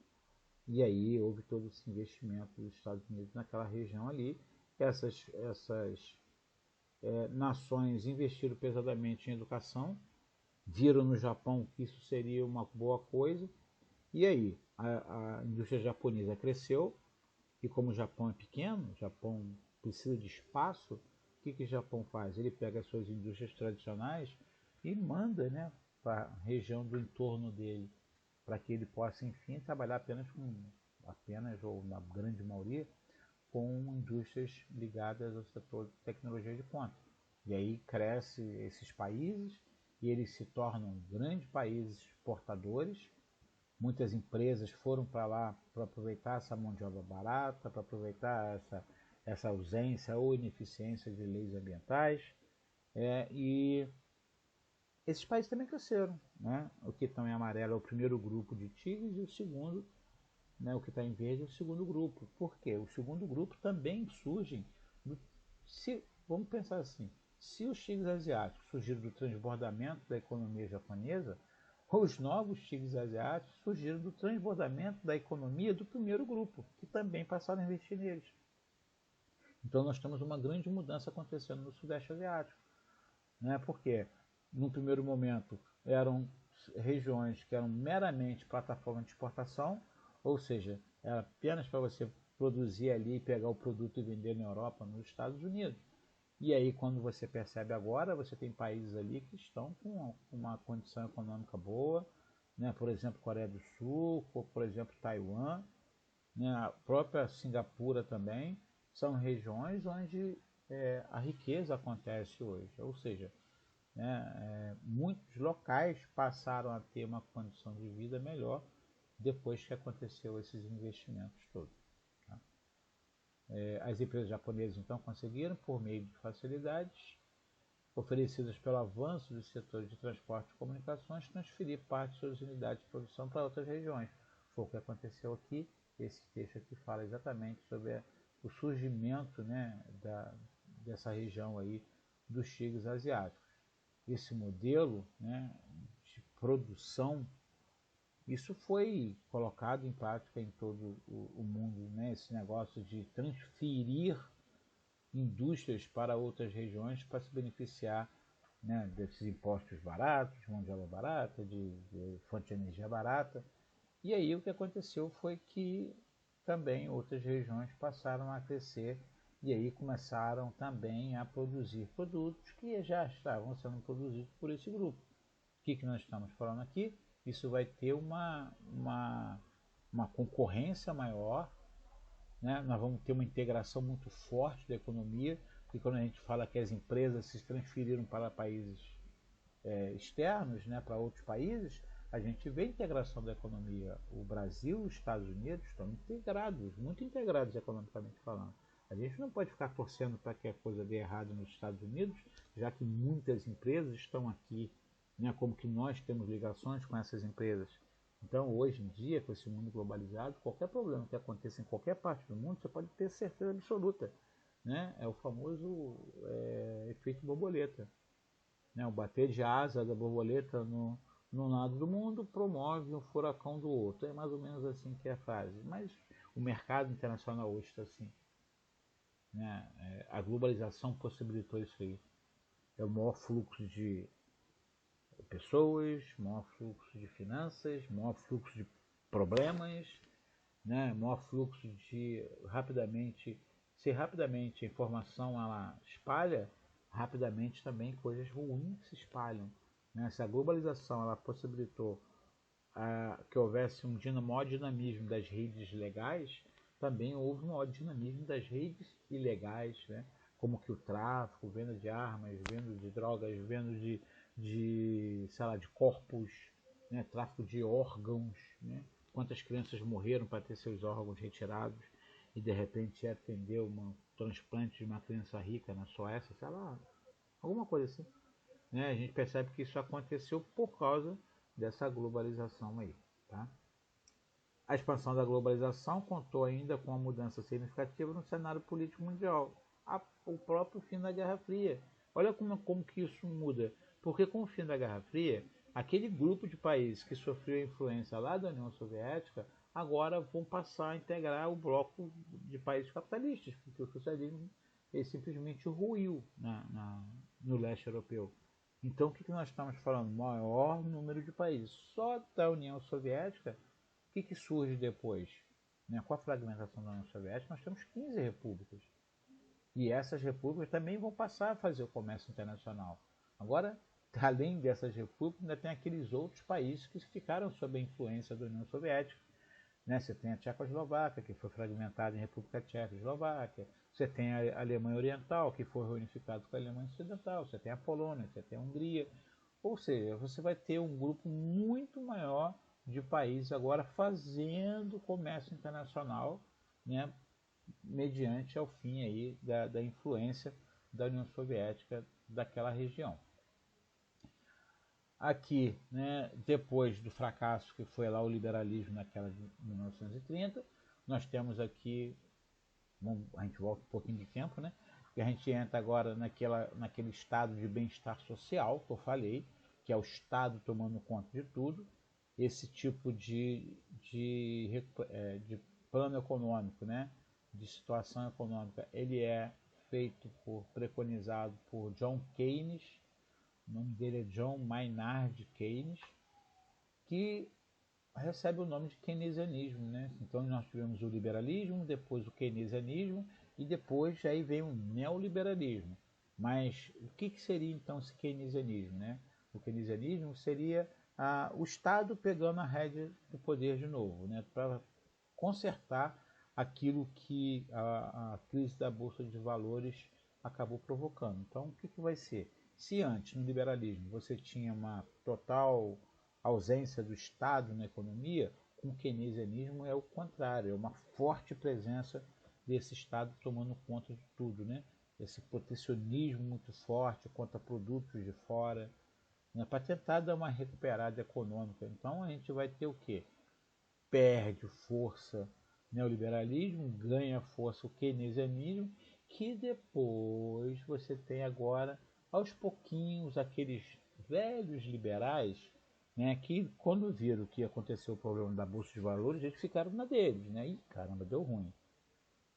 E aí houve todo esse investimento dos Estados Unidos naquela região ali. Essas nações investiram pesadamente em educação, viram no Japão que isso seria uma boa coisa, e aí a indústria japonesa cresceu, e como o Japão é pequeno, o Japão precisa de espaço, o que o Japão faz? Ele pega as suas indústrias tradicionais e manda, né, para a região do entorno dele, para que ele possa, enfim, trabalhar apenas ou na grande maioria, com indústrias ligadas ao setor de tecnologia de ponta. E aí cresce esses países e eles se tornam grandes países exportadores. Muitas empresas foram para lá para aproveitar essa mão de obra barata, para aproveitar essa ausência ou ineficiência de leis ambientais. E esses países também cresceram. Né? O que está em amarelo é o primeiro grupo de tigres e o segundo, né, o que está em verde é o segundo grupo. Por quê? O segundo grupo também surge, vamos pensar assim, Se os tigres asiáticos surgiram do transbordamento da economia japonesa, os novos tigres asiáticos surgiram do transbordamento da economia do primeiro grupo, que também passaram a investir neles. Então nós temos uma grande mudança acontecendo no Sudeste Asiático. Né? Porque, no primeiro momento, eram regiões que eram meramente plataforma de exportação, ou seja, era apenas para você produzir ali e pegar o produto e vender na Europa, nos Estados Unidos. E aí, quando você percebe agora, você tem países ali que estão com uma condição econômica boa, né? Por exemplo, Coreia do Sul, por exemplo, Taiwan, né? A própria Singapura também, são regiões onde a riqueza acontece hoje. Ou seja, né, muitos locais passaram a ter uma condição de vida melhor depois que aconteceu esses investimentos todos. Tá? As empresas japonesas então conseguiram, por meio de facilidades oferecidas pelo avanço dos setores de transporte e comunicações, transferir parte de suas unidades de produção para outras regiões. Foi o que aconteceu aqui. Esse texto aqui fala exatamente sobre o surgimento, né, dessa região aí dos tigres asiáticos. Esse modelo, né, de produção, isso foi colocado em prática em todo o mundo, né, esse negócio de transferir indústrias para outras regiões para se beneficiar, né, desses impostos baratos, de mão de obra barata, de fonte de energia barata. E aí o que aconteceu foi que também outras regiões passaram a crescer e aí começaram também a produzir produtos que já estavam sendo produzidos por esse grupo. O que nós estamos falando aqui? Isso vai ter uma concorrência maior, né? Nós vamos ter uma integração muito forte da economia, porque quando a gente fala que as empresas se transferiram para países externos, né, para outros países, a gente vê a integração da economia. O Brasil e os Estados Unidos estão integrados, muito integrados economicamente falando. A gente não pode ficar torcendo para que a coisa dê errado nos Estados Unidos, já que muitas empresas estão aqui, né, como que nós temos ligações com essas empresas. Então, hoje em dia, com esse mundo globalizado, qualquer problema que aconteça em qualquer parte do mundo, você pode ter certeza absoluta. Né? É o famoso efeito borboleta. Né? O bater de asa da borboleta num lado do mundo promove um furacão do outro. É mais ou menos assim que é a frase. Mas o mercado internacional hoje está assim. Né? A globalização possibilitou isso aí. É o maior fluxo de pessoas, maior fluxo de finanças, maior fluxo de problemas, né? Maior fluxo de rapidamente, se rapidamente a informação ela espalha, rapidamente também coisas ruins se espalham. Né? Se a globalização ela possibilitou que houvesse um maior dinamismo das redes legais, também houve um maior dinamismo das redes ilegais, né? Como que o tráfico, venda de armas, venda de drogas, venda sei lá, de corpos, né? Tráfico de órgãos, né? Quantas crianças morreram para ter seus órgãos retirados e de repente atender um transplante de uma criança rica na Suécia, sei lá, alguma coisa assim. Né? A gente percebe que isso aconteceu por causa dessa globalização aí. Tá? A expansão da globalização contou ainda com uma mudança significativa no cenário político mundial, o próprio fim da Guerra Fria. Olha como que isso muda, porque com o fim da Guerra Fria, aquele grupo de países que sofreu a influência lá da União Soviética, agora vão passar a integrar o bloco de países capitalistas, porque o socialismo ele simplesmente ruiu no leste europeu. Então o que nós estamos falando? Maior número de países. Só da União Soviética, o que surge depois? Né? Com a fragmentação da União Soviética, nós temos 15 repúblicas. E essas repúblicas também vão passar a fazer o comércio internacional. Agora, além dessas repúblicas, ainda tem aqueles outros países que ficaram sob a influência da União Soviética. Né? Você tem a Tchecoslováquia, que foi fragmentada em República Tcheca e Eslováquia. Você tem a Alemanha Oriental, que foi reunificado com a Alemanha Ocidental. Você tem a Polônia, você tem a Hungria. Ou seja, você vai ter um grupo muito maior de países agora fazendo comércio internacional, né, mediante ao fim aí da influência da União Soviética daquela região. Aqui, né, depois do fracasso que foi lá o liberalismo naquela de 1930, nós temos aqui, a gente volta um pouquinho de tempo, né, que a gente entra agora naquele estado de bem-estar social que eu falei, que é o Estado tomando conta de tudo. Esse tipo de plano econômico, né, de situação econômica, ele é feito preconizado por John Keynes. O nome dele é John Maynard Keynes, que recebe o nome de keynesianismo, né? Então nós tivemos o liberalismo, depois o keynesianismo e depois aí vem o neoliberalismo. Mas o que seria então esse keynesianismo, né? O keynesianismo seria o Estado pegando a rédea do poder de novo, né? Para consertar aquilo que a crise da Bolsa de Valores acabou provocando. Então o que vai ser? Se antes no liberalismo você tinha uma total ausência do Estado na economia, com o keynesianismo é o contrário, é uma forte presença desse Estado tomando conta de tudo, né? Esse protecionismo muito forte contra produtos de fora, né? Para tentar dar uma recuperada econômica. Então a gente vai ter o quê? Perde força neoliberalismo, ganha força o keynesianismo, que depois você tem agora, aos pouquinhos, aqueles velhos liberais, né, que quando viram que aconteceu o problema da Bolsa de Valores, eles ficaram na deles, né? E caramba, deu ruim.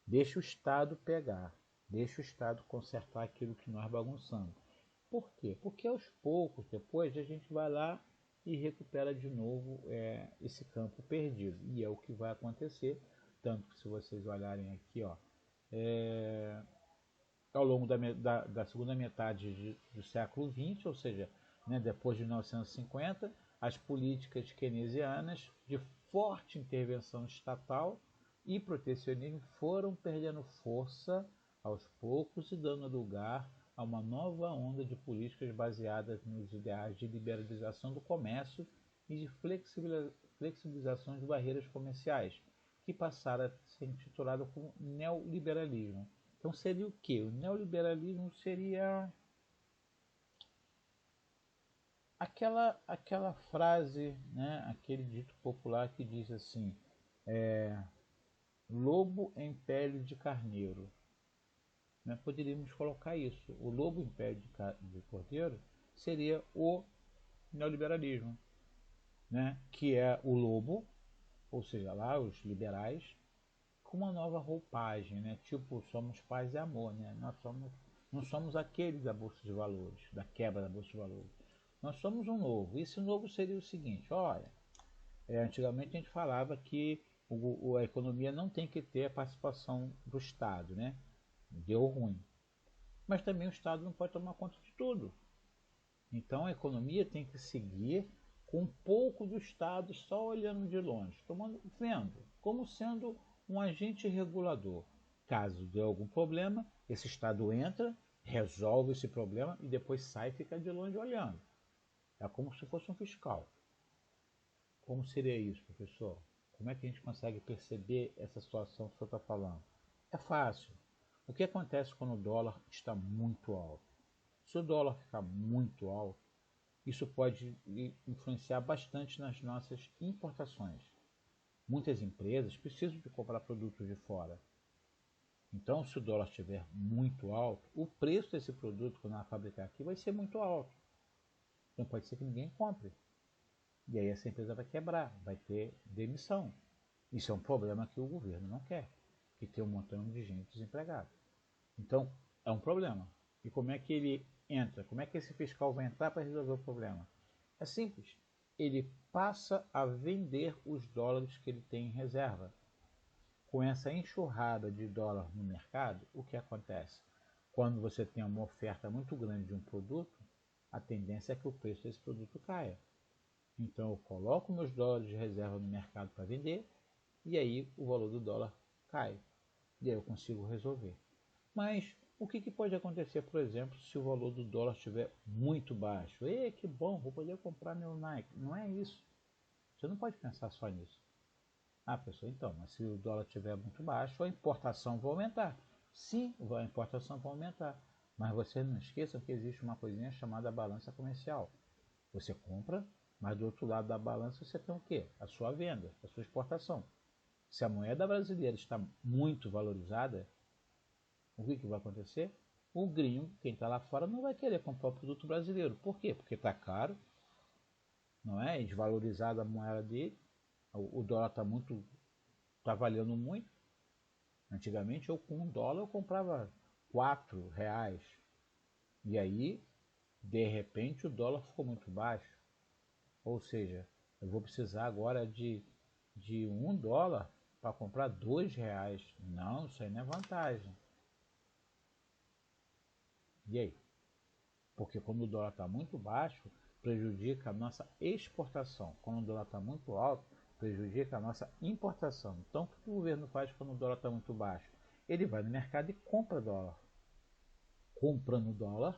Deixa o Estado pegar, deixa o Estado consertar aquilo que nós bagunçamos. Por quê? Porque aos poucos, depois, a gente vai lá e recupera de novo esse campo perdido. E é o que vai acontecer, tanto que se vocês olharem aqui, ó, ao longo da segunda metade do século XX, ou seja, né, depois de 1950, as políticas keynesianas de forte intervenção estatal e protecionismo foram perdendo força aos poucos e dando lugar a uma nova onda de políticas baseadas nos ideais de liberalização do comércio e de flexibilização de barreiras comerciais, que passaram a ser intitulado como neoliberalismo. Então seria o que? O neoliberalismo seria aquela frase, né, aquele dito popular que diz assim, lobo em pele de carneiro. Né? Poderíamos colocar isso. O lobo em pele de cordeiro seria o neoliberalismo, né? Que é o lobo, ou seja, lá os liberais, com uma nova roupagem, né? Tipo, somos paz e amor, né? Não somos aqueles da Bolsa de Valores, da quebra da Bolsa de Valores. Nós somos um novo. Esse novo seria o seguinte, olha, antigamente a gente falava que a economia não tem que ter a participação do Estado, né? Deu ruim. Mas também o Estado não pode tomar conta de tudo. Então a economia tem que seguir com um pouco do Estado só olhando de longe, vendo, como sendo um agente regulador. Caso dê algum problema, esse Estado entra, resolve esse problema e depois sai e fica de longe olhando. É como se fosse um fiscal. Como seria isso, professor? Como é que a gente consegue perceber essa situação que o senhor está falando? É fácil. O que acontece quando o dólar está muito alto? Se o dólar ficar muito alto, isso pode influenciar bastante nas nossas importações. Muitas empresas precisam de comprar produtos de fora. Então, se o dólar estiver muito alto, o preço desse produto quando ela fabricar aqui vai ser muito alto. Então pode ser que ninguém compre. E aí essa empresa vai quebrar, vai ter demissão. Isso é um problema que o governo não quer, que tem um montão de gente desempregada. Então, é um problema. E como é que ele entra? Como é que esse fiscal vai entrar para resolver o problema? É simples. Ele passa a vender os dólares que ele tem em reserva. Com essa enxurrada de dólar no mercado, o que acontece? Quando você tem uma oferta muito grande de um produto, a tendência é que o preço desse produto caia. Então eu coloco meus dólares de reserva no mercado para vender e aí o valor do dólar cai. E aí eu consigo resolver. Mas o que pode acontecer, por exemplo, se o valor do dólar estiver muito baixo? Ei, que bom, vou poder comprar meu Nike. Não é isso. Você não pode pensar só nisso. Ah, pessoal, então, mas se o dólar estiver muito baixo, a importação vai aumentar. Sim, a importação vai aumentar. Mas vocês não esqueçam que existe uma coisinha chamada balança comercial. Você compra, mas do outro lado da balança você tem o quê? A sua venda, a sua exportação. Se a moeda brasileira está muito valorizada, o que vai acontecer? o gringo, quem está lá fora, não vai querer comprar o produto brasileiro. Por quê? Porque está caro, não é? Desvalorizada a moeda dele, o dólar está valendo muito. Antigamente eu com $1 eu comprava R$ 4. E aí, de repente, o dólar ficou muito baixo. Ou seja, eu vou precisar agora de $1 para comprar R$ 2. Não, isso aí não é vantagem. E aí? Porque quando o dólar está muito baixo, prejudica a nossa exportação. Quando o dólar está muito alto, prejudica a nossa importação. Então, o que o governo faz quando o dólar está muito baixo? Ele vai no mercado e compra dólar. Comprando dólar,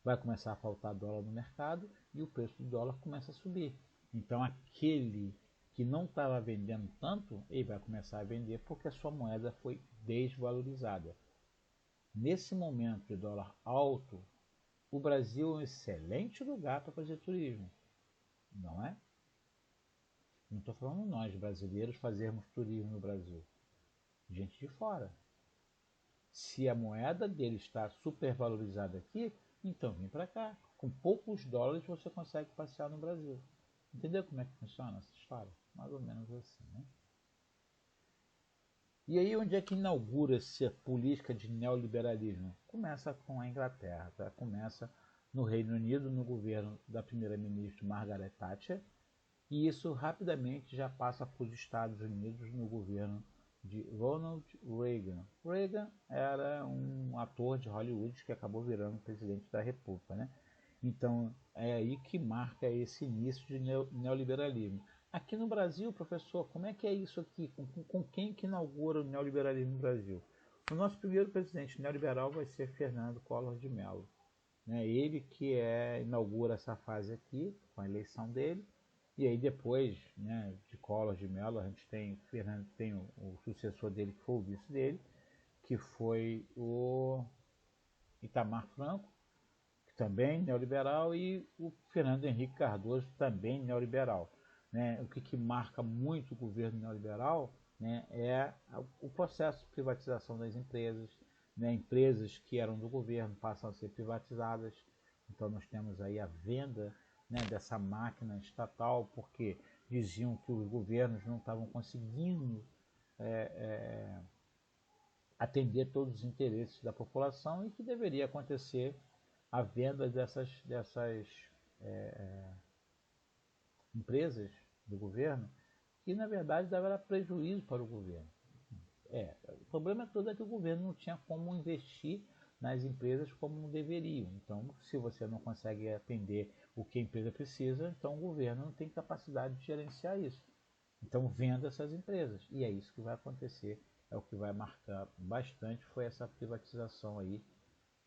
vai começar a faltar dólar no mercado e o preço do dólar começa a subir. Então, aquele que não estava vendendo tanto, ele vai começar a vender porque a sua moeda foi desvalorizada. Nesse momento de dólar alto, o Brasil é um excelente lugar para fazer turismo, não é? Não estou falando nós brasileiros fazermos turismo no Brasil, gente de fora. Se a moeda dele está supervalorizada aqui, então vem para cá. Com poucos dólares você consegue passear no Brasil. Entendeu como é que funciona essa história? Mais ou menos assim, né? E aí onde é que inaugura-se a política de neoliberalismo? Começa com a Inglaterra, tá? Começa no Reino Unido, no governo da primeira-ministra Margaret Thatcher, e isso rapidamente já passa para os Estados Unidos no governo de Ronald Reagan. Reagan era um ator de Hollywood que acabou virando presidente da República, né? Então é aí que marca esse início de neoliberalismo. Aqui no Brasil, professor, como é que é isso aqui? Com quem que inaugura o neoliberalismo no Brasil? O nosso primeiro presidente neoliberal vai ser Fernando Collor de Mello, né? Ele que inaugura essa fase aqui, com a eleição dele, e aí depois, né, de Collor de Mello, a gente tem o sucessor dele, que foi o vice dele, que foi o Itamar Franco, que também neoliberal, e o Fernando Henrique Cardoso, também neoliberal. Né? O que marca muito o governo neoliberal, né, é o processo de privatização das empresas, né? Empresas que eram do governo passam a ser privatizadas. Então nós temos aí a venda, né, dessa máquina estatal, porque diziam que os governos não estavam conseguindo atender todos os interesses da população e que deveria acontecer a venda dessas empresas do governo, que na verdade dava prejuízo para o governo. O problema todo é que o governo não tinha como investir nas empresas como deveriam. Então, se você não consegue atender o que a empresa precisa, então o governo não tem capacidade de gerenciar isso. Então, venda essas empresas. E é isso que vai acontecer, é o que vai marcar bastante, foi essa privatização aí,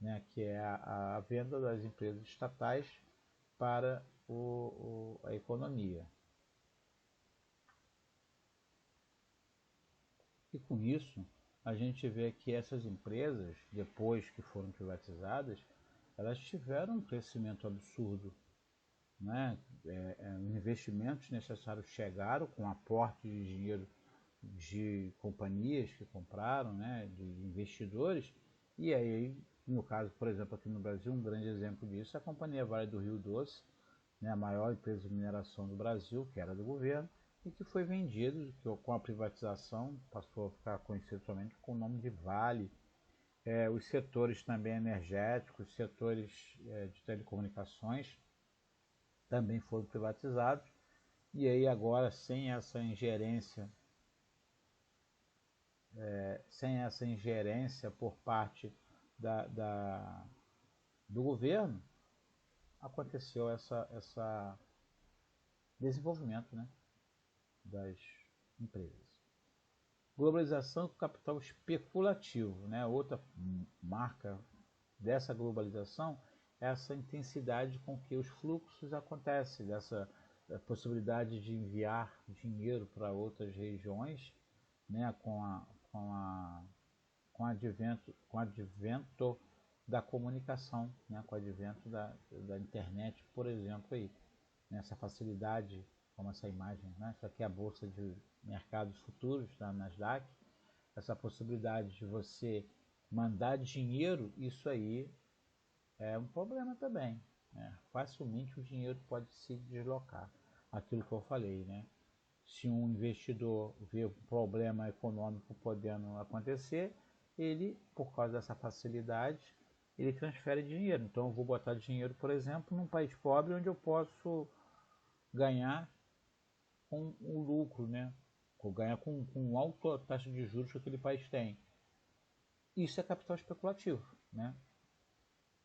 né, que é a venda das empresas estatais para a economia. E com isso, a gente vê que essas empresas, depois que foram privatizadas, elas tiveram um crescimento absurdo, né? Investimentos necessários chegaram com aporte de dinheiro de companhias que compraram, né? De investidores, e aí, no caso, por exemplo, aqui no Brasil, um grande exemplo disso é a Companhia Vale do Rio Doce, né? A maior empresa de mineração do Brasil, que era do governo, e que foi vendido, que com a privatização passou a ficar conhecido somente com o nome de Vale. Os setores também energéticos, os setores de telecomunicações também foram privatizados, e aí agora sem essa ingerência por parte do governo, aconteceu essa desenvolvimento, né, das empresas. Globalização com capital especulativo, né? Outra marca dessa globalização é essa intensidade com que os fluxos acontecem, dessa possibilidade de enviar dinheiro para outras regiões, né? Com o advento da comunicação, né? Com o advento da internet, por exemplo, aí, nessa facilidade, como essa imagem, né? Isso aqui é a bolsa de mercados futuros da Nasdaq, essa possibilidade de você mandar dinheiro, isso aí é um problema também, né? Facilmente o dinheiro pode se deslocar. Aquilo que eu falei, né? Se um investidor vê um problema econômico podendo acontecer, ele, por causa dessa facilidade, ele transfere dinheiro. Então eu vou botar dinheiro, por exemplo, num país pobre onde eu posso ganhar com o lucro, né? Ou ganhar com alta taxa de juros que aquele país tem. Isso é capital especulativo, né?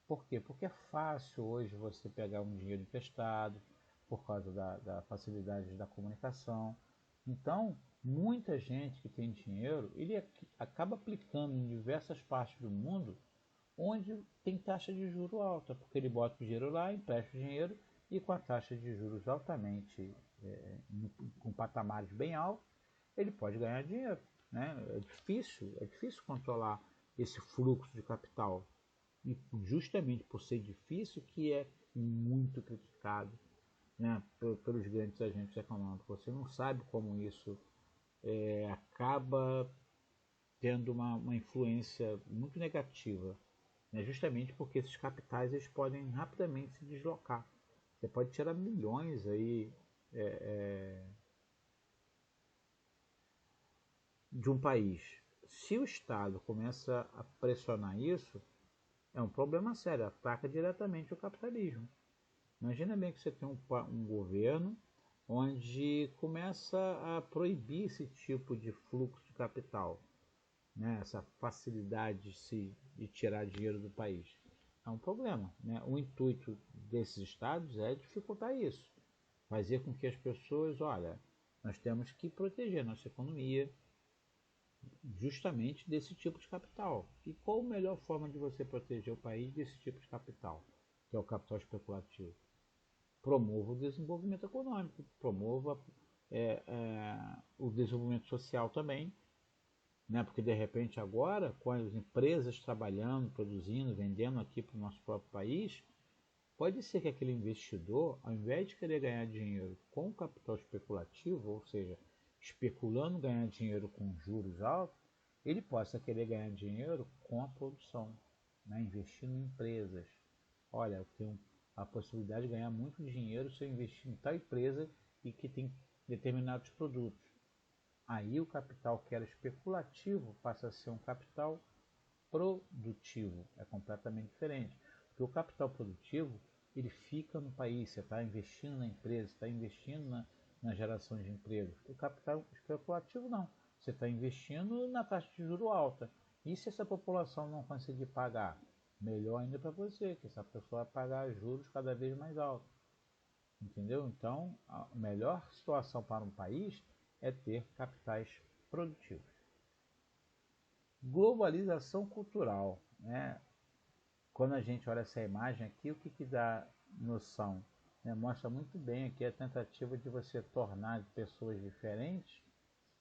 Por quê? Porque é fácil hoje você pegar um dinheiro emprestado por causa da facilidade da comunicação. Então, muita gente que tem dinheiro, ele acaba aplicando em diversas partes do mundo onde tem taxa de juro alta, porque ele bota o dinheiro lá, empresta o dinheiro e com a taxa de juros altamente, com patamares bem altos, ele pode ganhar dinheiro, né? É difícil controlar esse fluxo de capital. E justamente por ser difícil que é muito criticado, né, pelos grandes agentes econômicos. Você não sabe como isso acaba tendo uma influência muito negativa, né, justamente porque esses capitais eles podem rapidamente se deslocar. Você pode tirar milhões aí de um país. Se o Estado começa a pressionar isso, é um problema sério, ataca diretamente o capitalismo. Imagina bem que você tem um governo onde começa a proibir esse tipo de fluxo de capital, né? Essa facilidade de tirar dinheiro do país. É um problema, né? O intuito desses estados é dificultar isso, fazer com que as pessoas, olha, nós temos que proteger a nossa economia justamente desse tipo de capital. E qual a melhor forma de você proteger o país desse tipo de capital, que é o capital especulativo? Promova o desenvolvimento econômico, promova o desenvolvimento social também, né? Porque de repente agora, com as empresas trabalhando, produzindo, vendendo aqui para o nosso próprio país, pode ser que aquele investidor, ao invés de querer ganhar dinheiro com capital especulativo, ou seja, especulando ganhar dinheiro com juros altos, ele possa querer ganhar dinheiro com a produção, né? Investindo em empresas. Olha, eu tenho a possibilidade de ganhar muito dinheiro se eu investir em tal empresa e que tem determinados produtos. Aí o capital que era especulativo passa a ser um capital produtivo. É completamente diferente. Porque o capital produtivo ele fica no país, você está investindo na empresa, está investindo na geração de empregos. O capital especulativo não. Você está investindo na taxa de juros alta. E se essa população não conseguir pagar? Melhor ainda para você, que essa pessoa vai pagar juros cada vez mais altos. Entendeu? Então, a melhor situação para um país é ter capitais produtivos. Globalização cultural, né? Quando a gente olha essa imagem aqui, o que dá noção? Né? Mostra muito bem aqui a tentativa de você tornar pessoas diferentes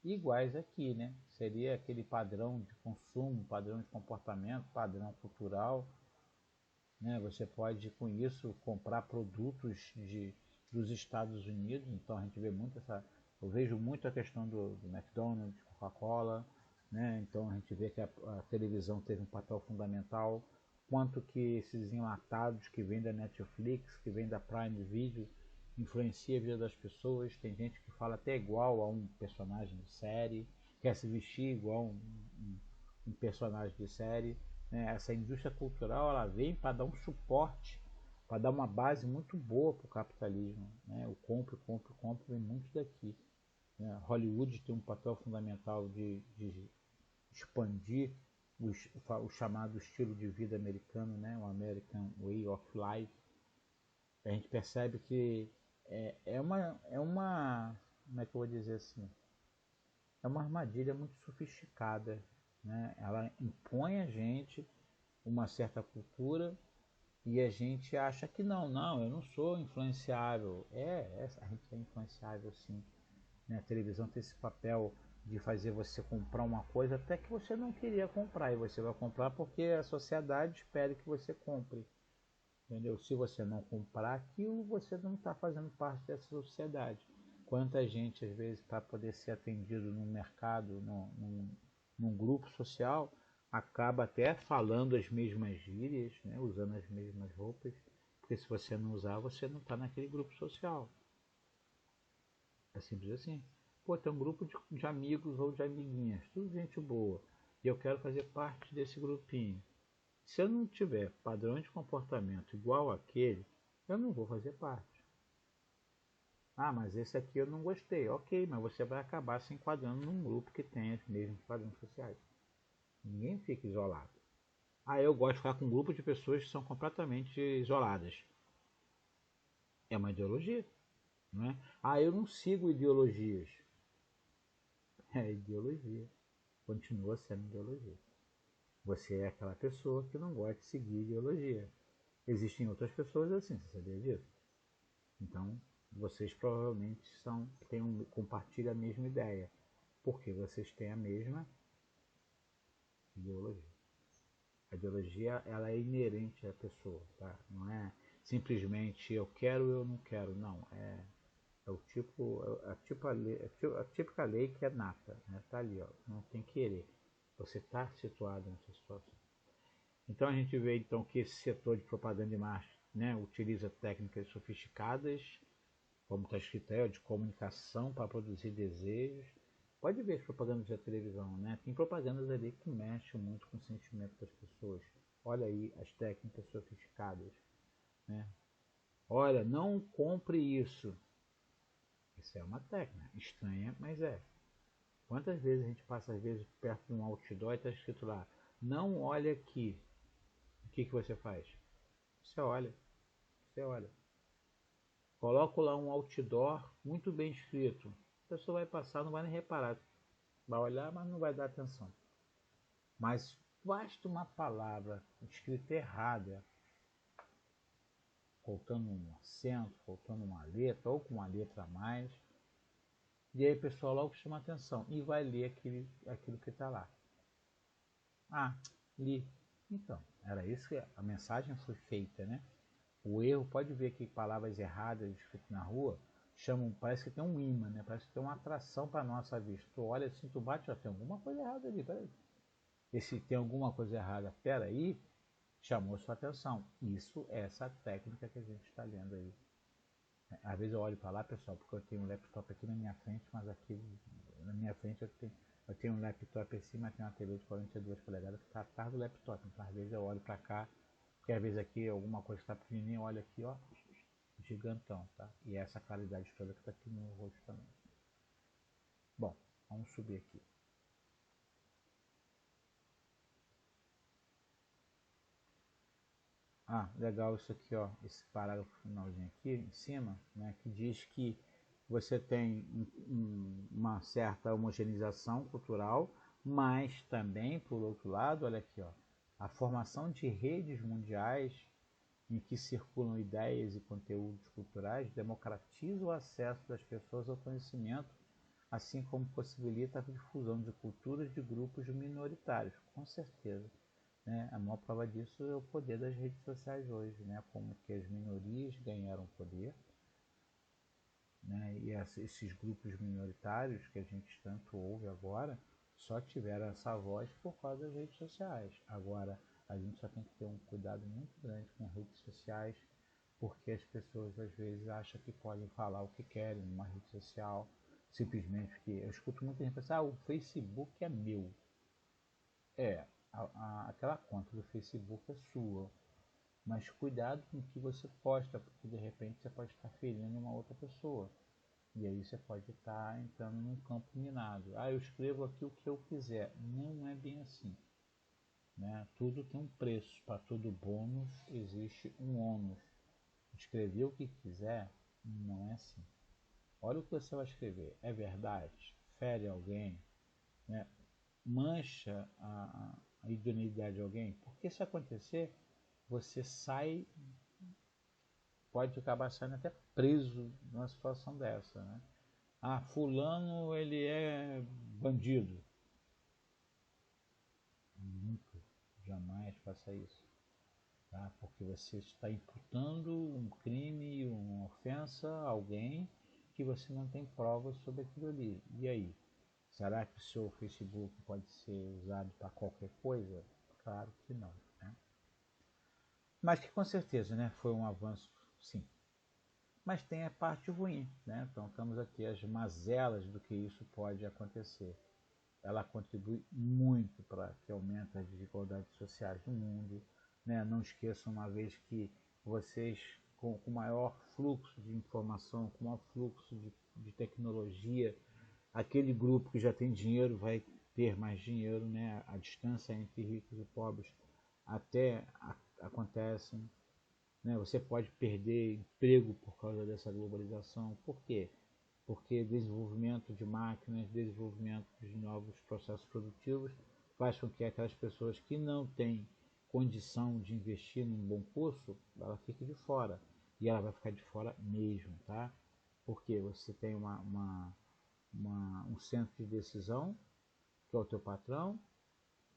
iguais aqui, né? Seria aquele padrão de consumo, padrão de comportamento, padrão cultural, né? Você pode com isso comprar produtos dos Estados Unidos, então a gente vê muito eu vejo muito a questão do McDonald's, Coca-Cola, né? Então a gente vê que a televisão teve um papel fundamental, quanto que esses enlatados que vêm da Netflix, que vêm da Prime Video, influencia a vida das pessoas. Tem gente que fala até igual a um personagem de série, quer se vestir igual um personagem de série, né? Essa indústria cultural ela vem para dar um suporte, para dar uma base muito boa para o capitalismo, né? O compre, compre, compre vem muito daqui, né? Hollywood tem um papel fundamental de expandir o chamado estilo de vida americano, né? O American Way of Life. A gente percebe que como é que eu vou dizer assim, é uma armadilha muito sofisticada, né? Ela impõe a gente uma certa cultura e a gente acha que não, eu não sou influenciável. A gente é influenciável sim, né? A televisão tem esse papel de fazer você comprar uma coisa até que você não queria comprar e você vai comprar porque a sociedade espera que você compre. Entendeu? Se você não comprar aquilo, você não está fazendo parte dessa sociedade. Quanta gente, às vezes, para poder ser atendido num mercado, num grupo social, acaba até falando as mesmas gírias, né? Usando as mesmas roupas, porque se você não usar, você não está naquele grupo social. É simples assim. Pô, tem um grupo de amigos ou de amiguinhas, tudo gente boa, e eu quero fazer parte desse grupinho. Se eu não tiver padrão de comportamento igual àquele, eu não vou fazer parte. Ah, mas esse aqui eu não gostei. Ok, mas você vai acabar se enquadrando num grupo que tem os mesmos padrões sociais. Ninguém fica isolado. Ah, eu gosto de ficar com um grupo de pessoas que são completamente isoladas. É uma ideologia, não é? Ah, eu não sigo ideologias. É ideologia. Continua sendo ideologia. Você é aquela pessoa que não gosta de seguir ideologia. Existem outras pessoas assim, você sabia disso? Então, vocês provavelmente compartilham a mesma ideia, porque vocês têm a mesma ideologia. A ideologia ela é inerente à pessoa, tá? Não é simplesmente eu quero ou eu não quero, não. É o tipo, a típica lei que é nata, né? Tá ali, ó, não tem querer. Você está situado nessa situação. Então a gente vê então que esse setor de propaganda de marketing, né, utiliza técnicas sofisticadas, como está escrito aí, ó, de comunicação para produzir desejos. Pode ver as propagandas da televisão, né? Tem propagandas ali que mexem muito com o sentimento das pessoas. Olha aí as técnicas sofisticadas, né? Olha, não compre isso. Isso é uma técnica estranha, mas é. Quantas vezes a gente passa às vezes perto de um outdoor e está escrito lá, não olhe aqui. O que você faz? Você olha, você olha. Coloco lá um outdoor muito bem escrito. A pessoa vai passar, não vai nem reparar. Vai olhar, mas não vai dar atenção. Mas basta uma palavra escrita errada, faltando um acento, faltando uma letra, ou com uma letra a mais, e aí o pessoal logo chama atenção e vai ler aquilo que está lá. Ah, li. Então, era isso que a mensagem foi feita, né? O erro, pode ver que palavras erradas escritas na rua chamam, parece que tem um imã, né? Parece que tem uma atração para a nossa vista. Tu olha assim, tu bate, ó, tem alguma coisa errada ali, peraí. E se tem alguma coisa errada, peraí, chamou sua atenção. Isso é essa técnica que a gente está lendo aí. Às vezes eu olho para lá, pessoal, porque eu tenho um laptop aqui na minha frente, mas aqui na minha frente eu tenho um laptop assim, mas tem uma TV de 42 polegadas que está atrás do laptop. Então às vezes eu olho para cá, porque às vezes aqui alguma coisa está pequenininha, eu olho aqui, ó, gigantão, tá? E essa claridade toda que está aqui no rosto também. Bom, vamos subir aqui. Ah, legal isso aqui, ó, esse parágrafo finalzinho aqui em cima, né, que diz que você tem uma certa homogeneização cultural, mas também, por outro lado, olha aqui, ó, a formação de redes mundiais em que circulam ideias e conteúdos culturais democratiza o acesso das pessoas ao conhecimento, assim como possibilita a difusão de culturas de grupos minoritários, com certeza. Né? A maior prova disso é o poder das redes sociais hoje, né? Como que as minorias ganharam poder, né? E esses grupos minoritários que a gente tanto ouve agora só tiveram essa voz por causa das redes sociais. Agora, a gente só tem que ter um cuidado muito grande com redes sociais, porque as pessoas às vezes acham que podem falar o que querem numa rede social, simplesmente porque eu escuto muita gente pensar, o Facebook é meu. É, aquela conta do Facebook é sua, mas cuidado com o que você posta, porque de repente você pode estar ferindo uma outra pessoa. E aí você pode estar entrando num campo minado. Ah, eu escrevo aqui o que eu quiser. Não é bem assim. Né? Tudo tem um preço. Para todo bônus existe um ônus. Escrever o que quiser não é assim. Olha o que você vai escrever. É verdade? Fere alguém? Né? Mancha a idoneidade de alguém? Porque se acontecer, você sai, pode acabar saindo até preso numa situação dessa, né? Ah, fulano ele é bandido. Nunca, jamais faça isso, tá? Porque você está imputando um crime, uma ofensa a alguém que você não tem provas sobre aquilo ali. E aí? Será que o seu Facebook pode ser usado para qualquer coisa? Claro que não, né? Mas que com certeza, né, foi um avanço, sim. Mas tem a parte ruim, né? Então estamos aqui as mazelas do que isso pode acontecer. Ela contribui muito para que aumente as desigualdades sociais no mundo, né? Não esqueçam, uma vez que vocês, com maior fluxo de informação, com maior fluxo de tecnologia, aquele grupo que já tem dinheiro vai ter mais dinheiro, né? A distância entre ricos e pobres até acontece, né? Você pode perder emprego por causa dessa globalização. Por quê? Porque desenvolvimento de máquinas, desenvolvimento de novos processos produtivos faz com que aquelas pessoas que não têm condição de investir num bom curso, ela fique de fora. E ela vai ficar de fora mesmo, tá? Porque você tem um centro de decisão, que é o teu patrão,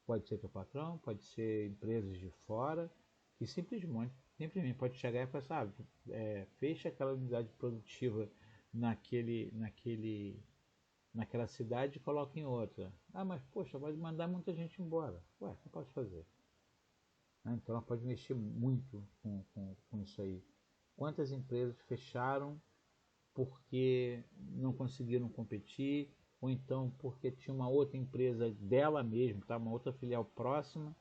pode ser empresas de fora, que simplesmente pode chegar e falar assim, fecha aquela unidade produtiva naquela cidade e coloca em outra. Ah, mas poxa, vai mandar muita gente embora. Ué, o que eu posso fazer? Então ela pode mexer muito com isso aí. Quantas empresas fecharam porque não conseguiram competir, ou então porque tinha uma outra empresa dela mesmo, tá? Uma outra filial próxima,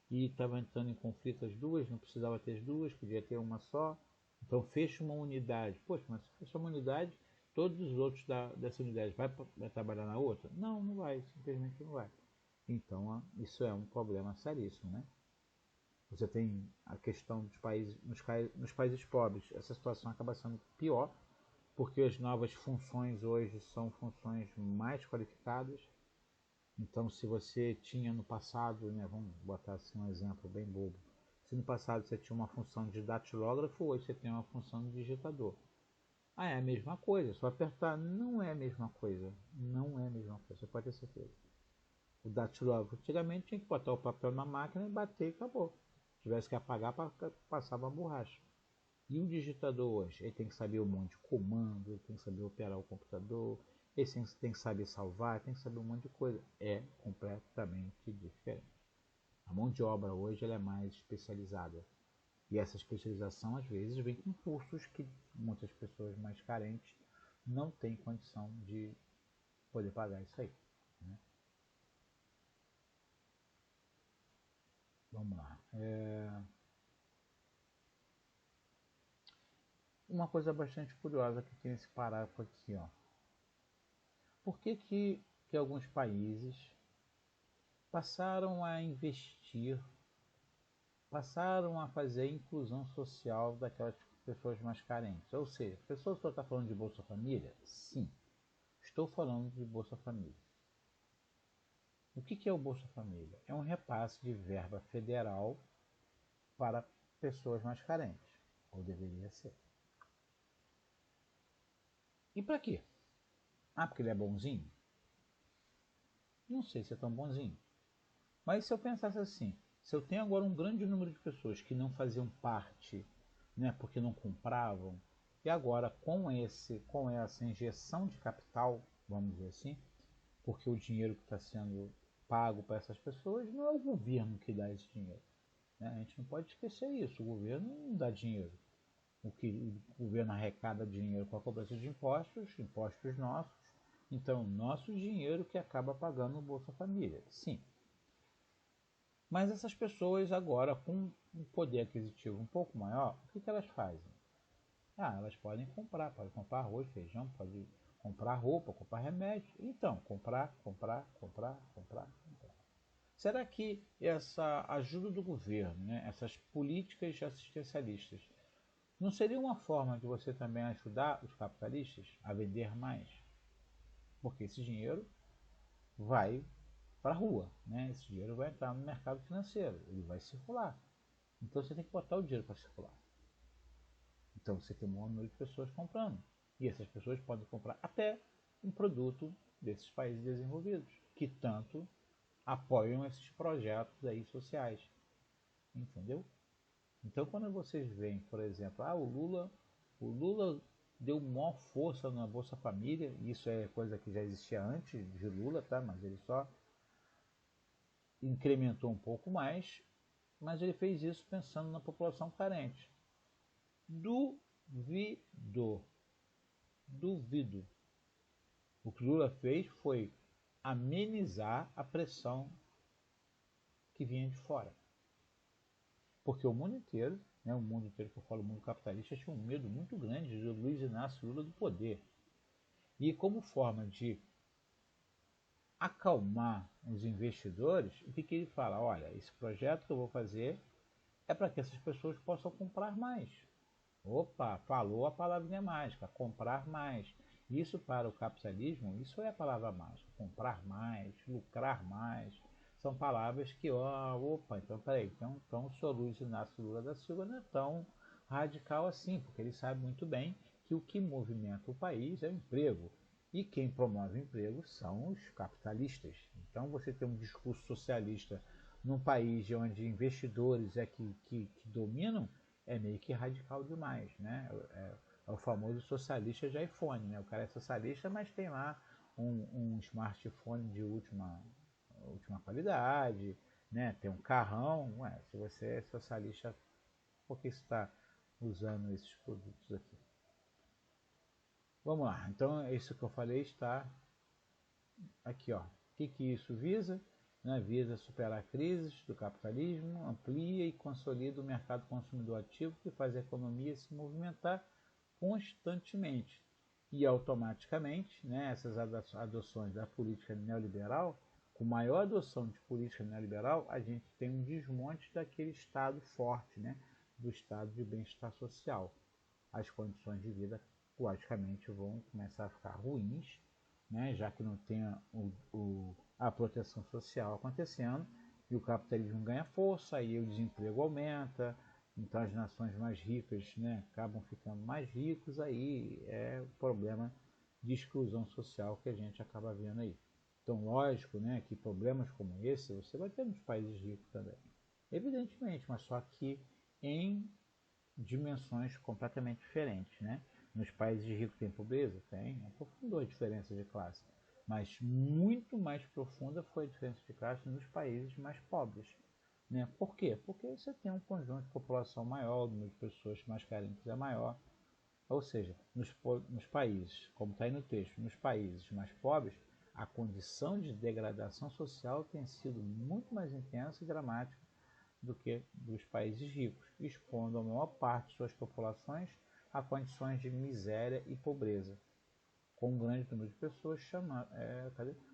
e estava entrando em conflito as duas, não precisava ter as duas, podia ter uma só. Então fecha uma unidade. Poxa, mas se fecha uma unidade, todos os outros dessa unidade vai trabalhar na outra? Não, não vai, simplesmente não vai. Então isso é um problema seríssimo, né? Você tem a questão dos países, nos países pobres, essa situação acaba sendo pior, porque as novas funções hoje são funções mais qualificadas. Então, se você tinha no passado, né, vamos botar assim um exemplo bem bobo, se no passado você tinha uma função de datilógrafo, hoje você tem uma função de digitador. Ah, é a mesma coisa, só apertar. Não é a mesma coisa, não é a mesma coisa, você pode ter certeza. O datilógrafo antigamente tinha que botar o papel na máquina e bater e acabou. Se tivesse que apagar, passava a borracha. E o digitador hoje, ele tem que saber um monte de comando, ele tem que saber operar o computador, ele tem que saber salvar, tem que saber um monte de coisa. É completamente diferente. A mão de obra hoje ela é mais especializada. E essa especialização, às vezes, vem com cursos que muitas pessoas mais carentes não têm condição de poder pagar isso aí, né? Vamos lá. Uma coisa bastante curiosa que tem esse parágrafo aqui, ó. Por que alguns países passaram a investir, passaram a fazer a inclusão social daquelas pessoas mais carentes? Ou seja, a pessoa só está falando de Bolsa Família? Sim, estou falando de Bolsa Família. O que é o Bolsa Família? É um repasse de verba federal para pessoas mais carentes, ou deveria ser. E para quê? Ah, porque ele é bonzinho? Não sei se é tão bonzinho. Mas se eu pensasse assim, se eu tenho agora um grande número de pessoas que não faziam parte, né, porque não compravam, e agora com essa injeção de capital, vamos dizer assim, porque o dinheiro que está sendo pago para essas pessoas não é o governo que dá esse dinheiro, né? A gente não pode esquecer isso, o governo não dá dinheiro. O governo arrecada dinheiro com a cobrança de impostos, impostos nossos, então nosso dinheiro que acaba pagando o Bolsa Família. Sim, mas essas pessoas agora, com um poder aquisitivo um pouco maior, o que elas fazem? Ah, elas podem comprar arroz, feijão, pode comprar roupa, comprar remédio. Então, comprar. Será que essa ajuda do governo, né, essas políticas assistencialistas, não seria uma forma de você também ajudar os capitalistas a vender mais? Porque esse dinheiro vai para a rua, né? Esse dinheiro vai entrar no mercado financeiro, ele vai circular. Então você tem que botar o dinheiro para circular. Então você tem um número de pessoas comprando. E essas pessoas podem comprar até um produto desses países desenvolvidos, que tanto apoiam esses projetos aí sociais. Entendeu? Então quando vocês veem, por exemplo, o Lula deu maior força na Bolsa Família. Isso é coisa que já existia antes de Lula, tá? Mas ele só incrementou um pouco mais, mas ele fez isso pensando na população carente. Duvido. O que Lula fez foi amenizar a pressão que vinha de fora. Porque o mundo inteiro, né, o mundo inteiro que eu falo, o mundo capitalista, tinha um medo muito grande de Luiz Inácio Lula do poder. E como forma de acalmar os investidores, o que ele fala? Olha, esse projeto que eu vou fazer é para que essas pessoas possam comprar mais. Opa, falou a palavrinha mágica, comprar mais. Isso para o capitalismo, isso é a palavra mágica. Comprar mais, lucrar mais. São palavras que, opa, então peraí, então o senhor Luiz Inácio Lula da Silva não é tão radical assim, porque ele sabe muito bem que o que movimenta o país é o emprego. E quem promove o emprego são os capitalistas. Então você tem um discurso socialista num país onde investidores é que dominam, é meio que radical demais, né? É o famoso socialista de iPhone, né? O cara é socialista, mas tem lá um smartphone de última qualidade, né? Tem um carrão. Ué, se você é socialista, por que você está usando esses produtos aqui? Vamos lá, então isso que eu falei está aqui, ó. O que isso visa? Né? Visa superar crises do capitalismo, amplia e consolida o mercado consumidor ativo que faz a economia se movimentar constantemente. E automaticamente, né, essas adoções da política neoliberal, com maior adoção de política neoliberal, a gente tem um desmonte daquele Estado forte, né, do Estado de bem-estar social. As condições de vida, logicamente, vão começar a ficar ruins, né, já que não tem a proteção social acontecendo, e o capitalismo ganha força, e o desemprego aumenta, então as nações mais ricas, né, acabam ficando mais ricos, aí é o problema de exclusão social que a gente acaba vendo aí. Então, lógico, né, que problemas como esse você vai ter nos países ricos também, evidentemente, mas só que em dimensões completamente diferentes, né? Nos países ricos tem pobreza? Tem, aprofundou a diferença de classe, mas muito mais profunda foi a diferença de classe nos países mais pobres. Né? Por quê? Porque você tem um conjunto de população maior, o número de pessoas mais carentes é maior, ou seja, nos países, como está aí no texto, nos países mais pobres, a condição de degradação social tem sido muito mais intensa e dramática do que dos países ricos, expondo a maior parte de suas populações a condições de miséria e pobreza, com um grande número de pessoas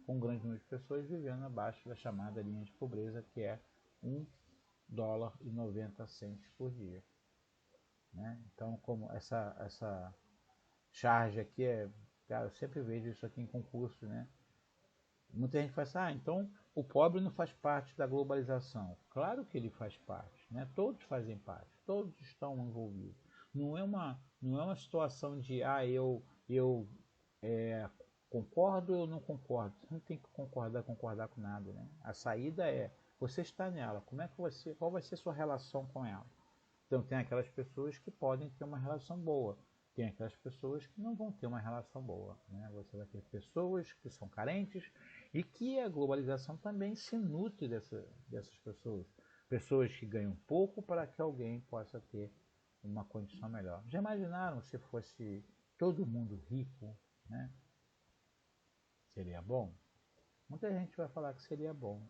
com um grande número de pessoas vivendo abaixo da chamada linha de pobreza, que é $1,90 por dia. Né? Então, como essa charge aqui cara, eu sempre vejo isso aqui em concurso, né? Muita gente fala assim, então o pobre não faz parte da globalização. Claro que ele faz parte, né? Todos fazem parte, todos estão envolvidos. Não é uma situação de, eu concordo ou não concordo. Você não tem que concordar com nada, né? A saída é, você está nela, qual vai ser a sua relação com ela? Então tem aquelas pessoas que podem ter uma relação boa, tem aquelas pessoas que não vão ter uma relação boa. Né? Você vai ter pessoas que são carentes e que a globalização também se nutre dessas pessoas. Pessoas que ganham pouco para que alguém possa ter uma condição melhor. Já imaginaram se fosse todo mundo rico? Né? Seria bom? Muita gente vai falar que seria bom,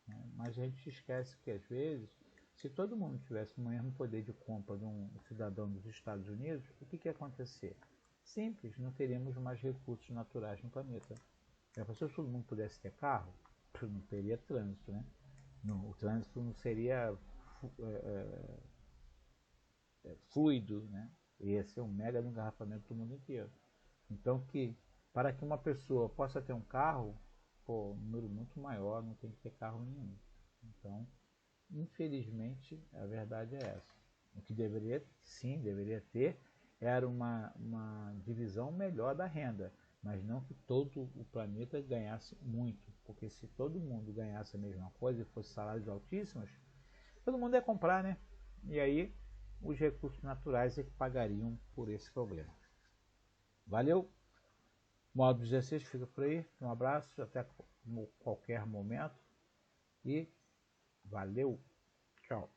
né? Mas a gente esquece que às vezes, se todo mundo tivesse o mesmo poder de compra de um cidadão dos Estados Unidos, o que ia acontecer? Simples, não teríamos mais recursos naturais no planeta. Se todo mundo pudesse ter carro, não teria trânsito, né? O trânsito não seria fluido, né? Ia ser um mega engarrafamento do mundo inteiro. Então, para que uma pessoa possa ter um carro, um número muito maior não tem que ter carro nenhum. Então, infelizmente, a verdade é essa. O que deveria ter, era uma divisão melhor da renda, mas não que todo o planeta ganhasse muito, porque se todo mundo ganhasse a mesma coisa e fosse salários altíssimos, todo mundo ia comprar, né? E aí os recursos naturais é que pagariam por esse problema. Valeu! Modo 16 fica por aí. Um abraço, até qualquer momento. E valeu! Tchau!